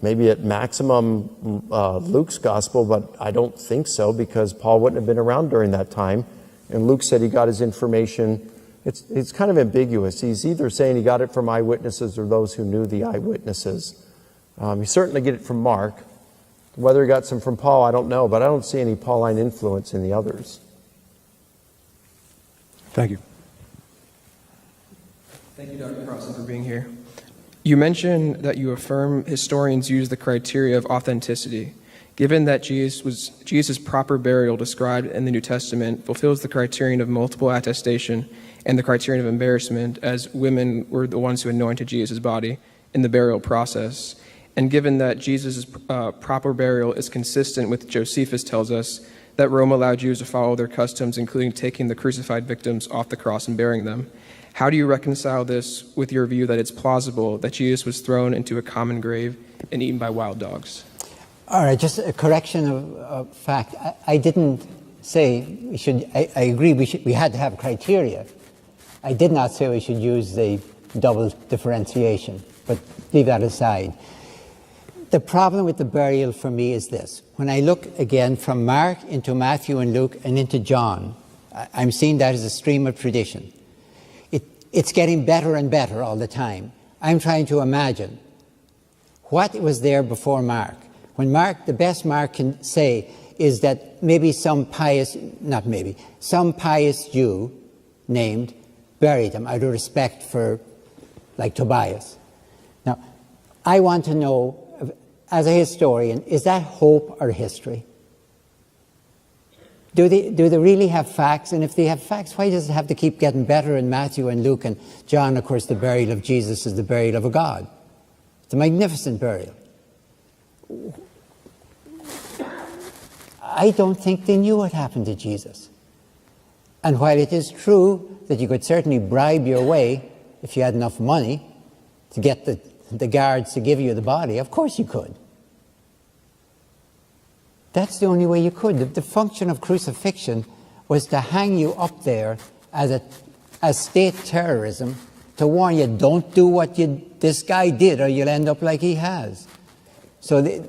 Maybe at maximum Luke's Gospel, but I don't think so, because Paul wouldn't have been around during that time. And Luke said he got his information. It's kind of ambiguous. He's either saying he got it from eyewitnesses or those who knew the eyewitnesses. He certainly get it from Mark. Whether he got some from Paul, I don't know, but I don't see any Pauline influence in the others. Thank you. Thank you, Dr. Crossan, for being here. You mentioned that you affirm historians use the criteria of authenticity. Given that Jesus' proper burial described in the New Testament fulfills the criterion of multiple attestation and the criterion of embarrassment, as women were the ones who anointed Jesus' body in the burial process, and given that Jesus' proper burial is consistent with Josephus tells us that Rome allowed Jews to follow their customs, including taking the crucified victims off the cross and burying them, how do you reconcile this with your view that it's plausible that Jesus was thrown into a common grave and eaten by wild dogs? All right, just a correction of fact. I didn't say we should. I agree we had to have criteria. I did not say we should use the double differentiation, but leave that aside. The problem with the burial for me is this. When I look again from Mark into Matthew and Luke and into John, I'm seeing that as a stream of tradition. It's getting better and better all the time. I'm trying to imagine what was there before Mark. When Mark, the best Mark can say is that maybe some pious Jew named buried him out of respect for, like Tobias. Now, I want to know, as a historian, is that hope or history? Do they really have facts? And if they have facts, why does it have to keep getting better in Matthew and Luke and John? Of course, the burial of Jesus is the burial of a god. It's a magnificent burial. I don't think they knew what happened to Jesus. And while it is true that you could certainly bribe your way, if you had enough money, to get the guards to give you the body, of course you could. That's the only way you could. The function of crucifixion was to hang you up there as state terrorism, to warn you, don't do what this guy did or you'll end up like he has. So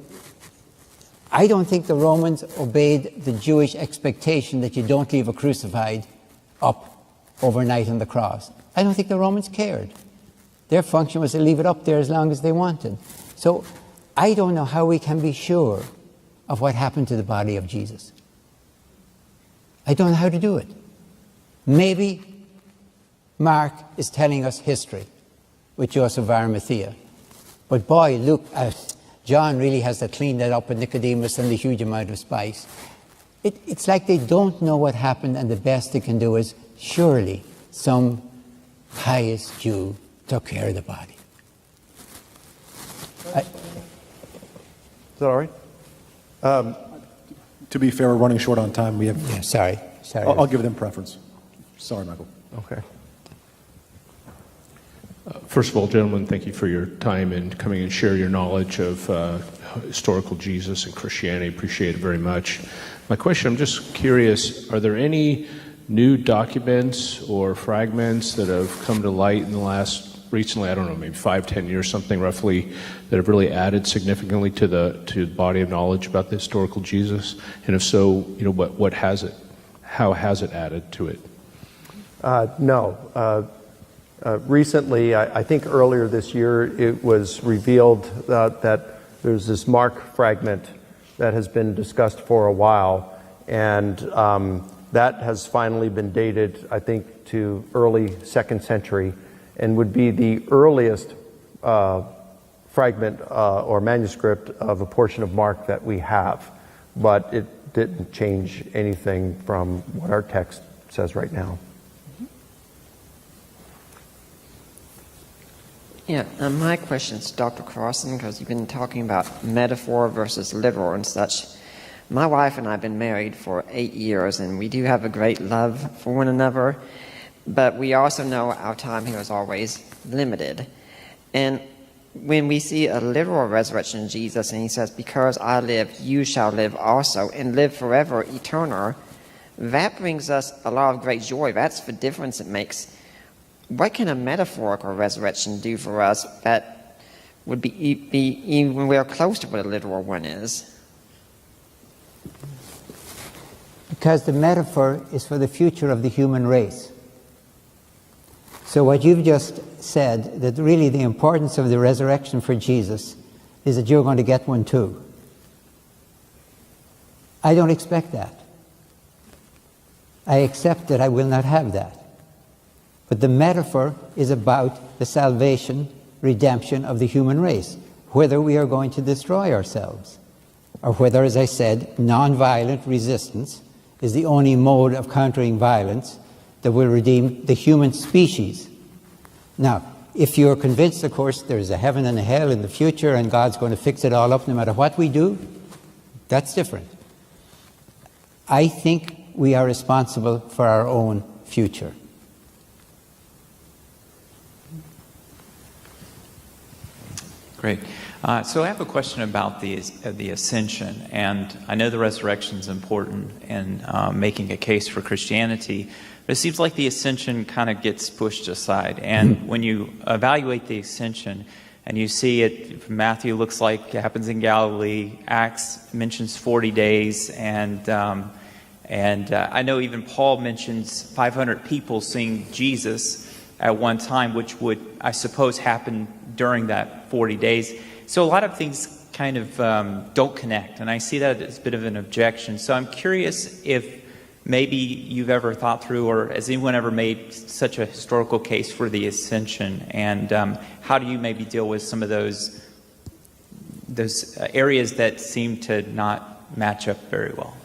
I don't think the Romans obeyed the Jewish expectation that you don't leave a crucified up overnight on the cross. I don't think the Romans cared. Their function was to leave it up there as long as they wanted. So I don't know how we can be sure of what happened to the body of Jesus. I don't know how to do it. Maybe Mark is telling us history with Joseph of Arimathea. But boy, John really has to clean that up with Nicodemus and the huge amount of spice. It's like they don't know what happened, and the best they can do is, surely some pious Jew took care of the body. Is that all right? To be fair, we're running short on time. We have. Yeah, sorry. I'll give them preference. Sorry, Michael. Okay. First of all, gentlemen, thank you for your time and coming and share your knowledge of historical Jesus and Christianity. Appreciate it very much. My question, I'm just curious, are there any new documents or fragments that have come to light in the last, recently, I don't know, maybe 5-10 years, something roughly, that have really added significantly to the body of knowledge about the historical Jesus? And if so, what has it? How has it added to it? No. Recently, I think earlier this year, it was revealed that there's this Mark fragment that has been discussed for a while, and that has finally been dated, I think, to early 2nd century, and would be the earliest fragment or manuscript of a portion of Mark that we have. But it didn't change anything from what our text says right now. Yeah, my question is Dr. Crossan, because you've been talking about metaphor versus literal and such. My wife and I have been married for 8 years, and we do have a great love for one another, but we also know our time here is always limited. And when we see a literal resurrection of Jesus, and he says, because I live, you shall live also, and live forever, eternal, that brings us a lot of great joy. That's the difference it makes. What can a metaphorical resurrection do for us that would be even close to what a literal one is? Because the metaphor is for the future of the human race. So what you've just said, that really the importance of the resurrection for Jesus is that you're going to get one too. I don't expect that. I accept that I will not have that. But the metaphor is about the salvation, redemption of the human race, whether we are going to destroy ourselves, or whether, as I said, nonviolent resistance is the only mode of countering violence that will redeem the human species. Now, if you're convinced, of course, there's a heaven and a hell in the future and God's going to fix it all up no matter what we do, that's different. I think we are responsible for our own future. Great. So I have a question about the ascension, and I know the resurrection is important in making a case for Christianity, but it seems like the ascension kind of gets pushed aside. And when you evaluate the ascension, and you see it, Matthew looks like it happens in Galilee, Acts mentions 40 days, and I know even Paul mentions 500 people seeing Jesus at one time, which would, I suppose, happen during that 40 days. So a lot of things kind of don't connect, and I see that as a bit of an objection. So I'm curious if maybe you've ever thought through, or has anyone ever made such a historical case for the ascension, and how do you maybe deal with some of those areas that seem to not match up very well?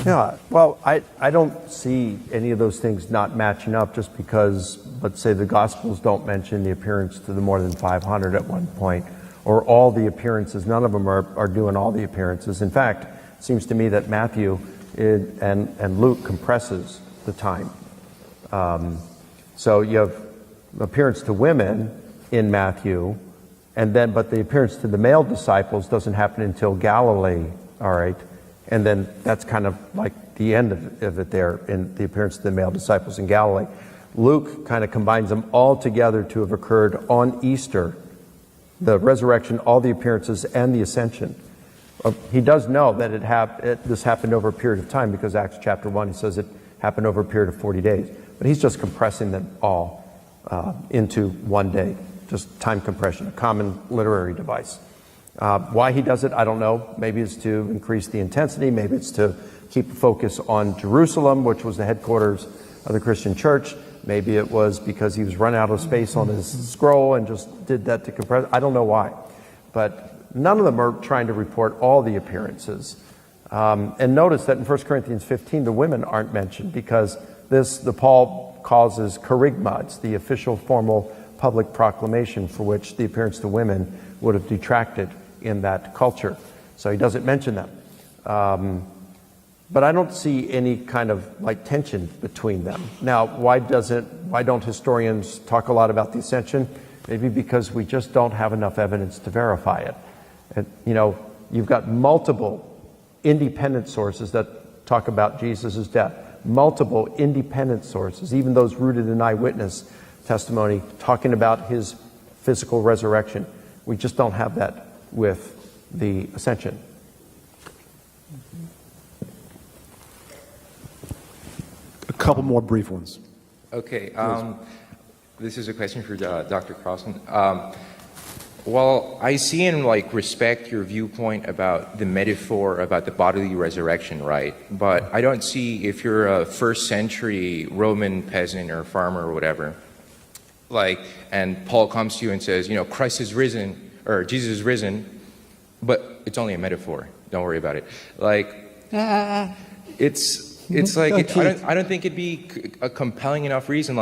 Yeah, well, I don't see any of those things not matching up just because, let's say, the Gospels don't mention the appearance to the more than 500 at one point, or all the appearances. None of them are doing all the appearances. In fact, it seems to me that Matthew and Luke compresses the time. So you have appearance to women in Matthew, but the appearance to the male disciples doesn't happen until Galilee, all right? And then that's kind of like the end of it there in the appearance of the male disciples in Galilee. Luke kind of combines them all together to have occurred on Easter, the resurrection, all the appearances, and the ascension. He does know that this happened over a period of time because Acts chapter 1, he says it happened over a period of 40 days. But he's just compressing them all into one day. just time compression, a common literary device. Why he does it, I don't know. Maybe it's to increase the intensity. Maybe it's to keep the focus on Jerusalem, which was the headquarters of the Christian church. Maybe it was because he was run out of space on his scroll and just did that to compress. I don't know why. But none of them are trying to report all the appearances. And notice that in 1 Corinthians 15, the women aren't mentioned because the Paul causes kerygma. It's the official formal public proclamation for which the appearance to women would have detracted in that culture. So he doesn't mention them. But I don't see any kind of like tension between them. Now, why don't historians talk a lot about the ascension? Maybe because we just don't have enough evidence to verify it. And, you've got multiple independent sources that talk about Jesus' death. Multiple independent sources, even those rooted in eyewitness testimony, talking about his physical resurrection. We just don't have that with the ascension. A couple more brief ones. Okay. This is a question for Dr. Crossan. Well, I see and respect your viewpoint about the metaphor about the bodily resurrection, right? But I don't see if you're a first century Roman peasant or farmer or whatever, and Paul comes to you and says, Christ is risen or Jesus is risen, but it's only a metaphor. Don't worry about it. I don't think it'd be a compelling enough reason.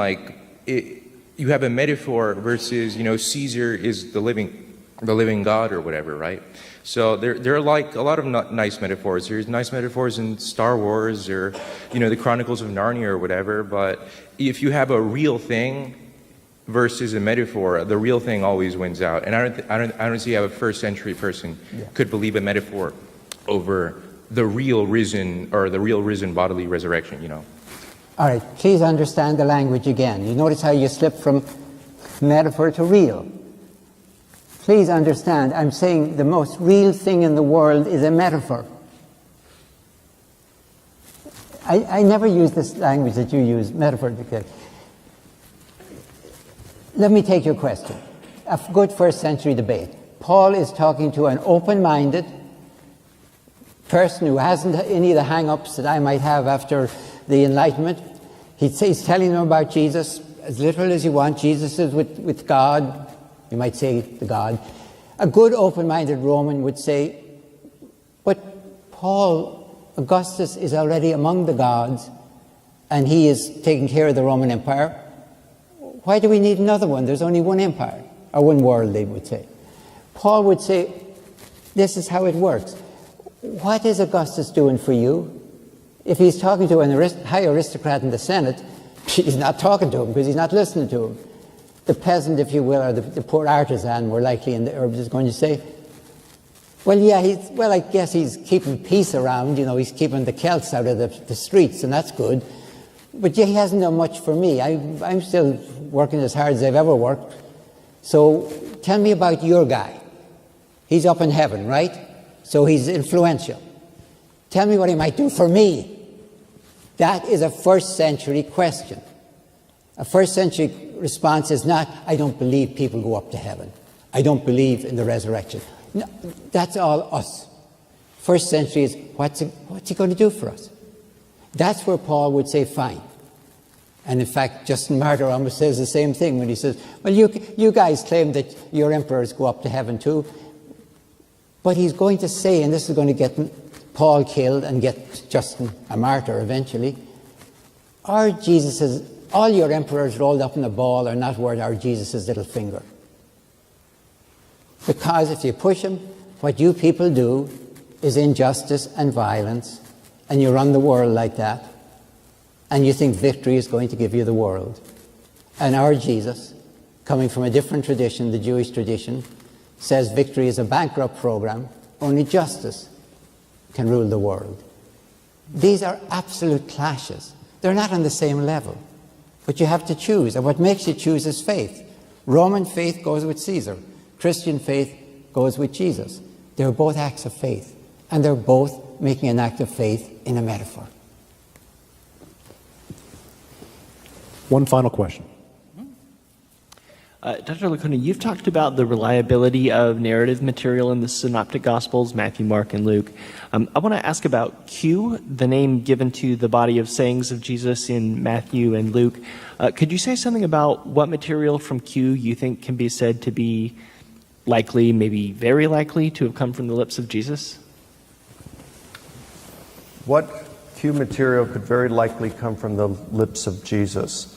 You have a metaphor versus, Caesar is the living God or whatever, right? So there are a lot of nice metaphors. There's nice metaphors in Star Wars or, the Chronicles of Narnia or whatever. But if you have a real thing versus a metaphor, the real thing always wins out. And I don't see how a first century person could believe a metaphor over the real risen bodily resurrection, All right, please understand the language again. You notice how you slip from metaphor to real. Please understand, I'm saying the most real thing in the world is a metaphor. I never use this language that you use, metaphor. Let me take your question. A good first century debate. Paul is talking to an open-minded person who hasn't any of the hang-ups that I might have after the Enlightenment. He's telling them about Jesus, as literal as you want. Jesus is with God. You might say the God. A good open-minded Roman would say, but Augustus is already among the gods, and he is taking care of the Roman Empire. Why do we need another one? There's only one empire, or one world, they would say. Paul would say, this is how it works. What is Augustus doing for you? If he's talking to a high aristocrat in the Senate, he's not talking to him because he's not listening to him. The peasant, if you will, or the poor artisan, more likely in the herbs, is going to say, I guess he's keeping peace around, he's keeping the Celts out of the streets, and that's good. But he hasn't done much for me. I'm still working as hard as I've ever worked. So tell me about your guy. He's up in heaven, right? So he's influential. Tell me what he might do for me. That is a first century question. A first century response is not, I don't believe people go up to heaven. I don't believe in the resurrection. No, that's all us. First century is, what's he going to do for us? That's where Paul would say, fine. And in fact, Justin Martyr almost says the same thing when he says, well, you guys claim that your emperors go up to heaven too. But he's going to say, and this is going to get Paul killed and get Justin a martyr eventually, our Jesus's, all your emperors rolled up in a ball are not worth our Jesus's little finger. Because if you push him, what you people do is injustice and violence, and you run the world like that, and you think victory is going to give you the world. And our Jesus, coming from a different tradition, the Jewish tradition, says victory is a bankrupt program, only justice can rule the world. These are absolute clashes. They're not on the same level. But you have to choose, and what makes you choose is faith. Roman faith goes with Caesar. Christian faith goes with Jesus. They're both acts of faith, and they're both making an act of faith in a metaphor. One final question. Dr. Licona, you've talked about the reliability of narrative material in the Synoptic Gospels, Matthew, Mark, and Luke. I want to ask about Q, the name given to the body of sayings of Jesus in Matthew and Luke. Could you say something about what material from Q you think can be said to be likely, maybe very likely, to have come from the lips of Jesus? What Q material could very likely come from the lips of Jesus?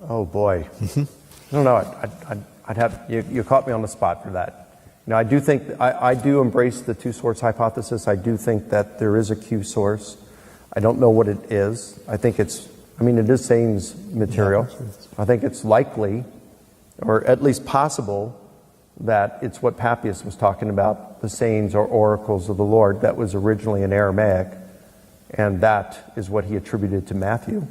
Oh boy, I don't know. I'd have you caught me on the spot for that. You know, I do think I do embrace the two source hypothesis. I do think that there is a Q source. I don't know what it is. I think it is sayings material. I think it's likely, or at least possible, that it's what Papias was talking about, the sayings or oracles of the Lord, that was originally in Aramaic, and that is what he attributed to Matthew.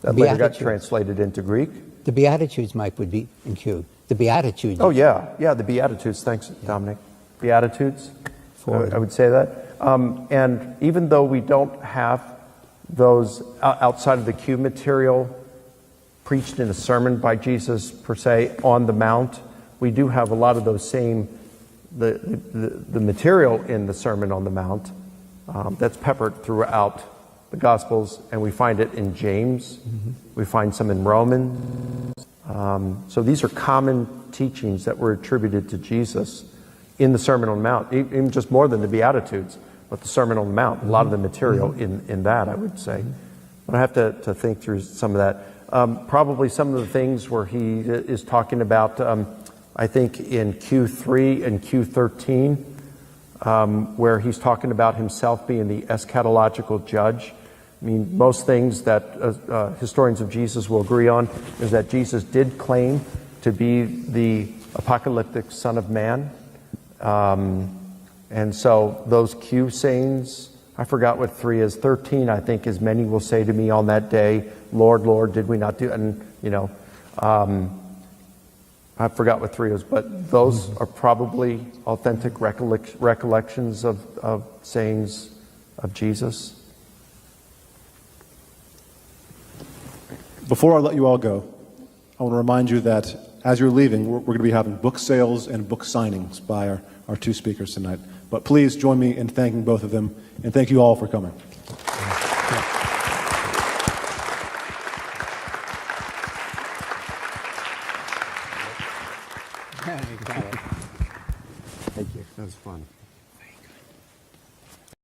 That later got translated into Greek. The Beatitudes, Mike, would be in Q. The Beatitudes. Oh, yeah, the Beatitudes. Thanks, Dominic. Beatitudes, I would say that. And even though we don't have those outside of the Q material preached in a sermon by Jesus, per se, on the Mount, we do have a lot of those same, the material in the Sermon on the Mount that's peppered throughout the Gospels, and we find it in James. We find some in Romans. So these are common teachings that were attributed to Jesus in the Sermon on the Mount, even just more than the Beatitudes, but the Sermon on the Mount, a lot of the material in that, I would say. But I have to think through some of that. Probably some of the things where he is talking about, I think in Q3 and Q13, where he's talking about himself being the eschatological judge. I mean, most things that historians of Jesus will agree on is that Jesus did claim to be the apocalyptic Son of Man. And so those Q sayings, I forgot what 3 is. 13, I think, is many will say to me on that day, Lord, Lord, did we not do? And, you know, I forgot what 3 is, but those are probably authentic recollections of sayings of Jesus. Before I let you all go, I want to remind you that as you're leaving, we're going to be having book sales and book signings by our two speakers tonight. But please join me in thanking both of them, and thank you all for coming. Thank you. That was fun.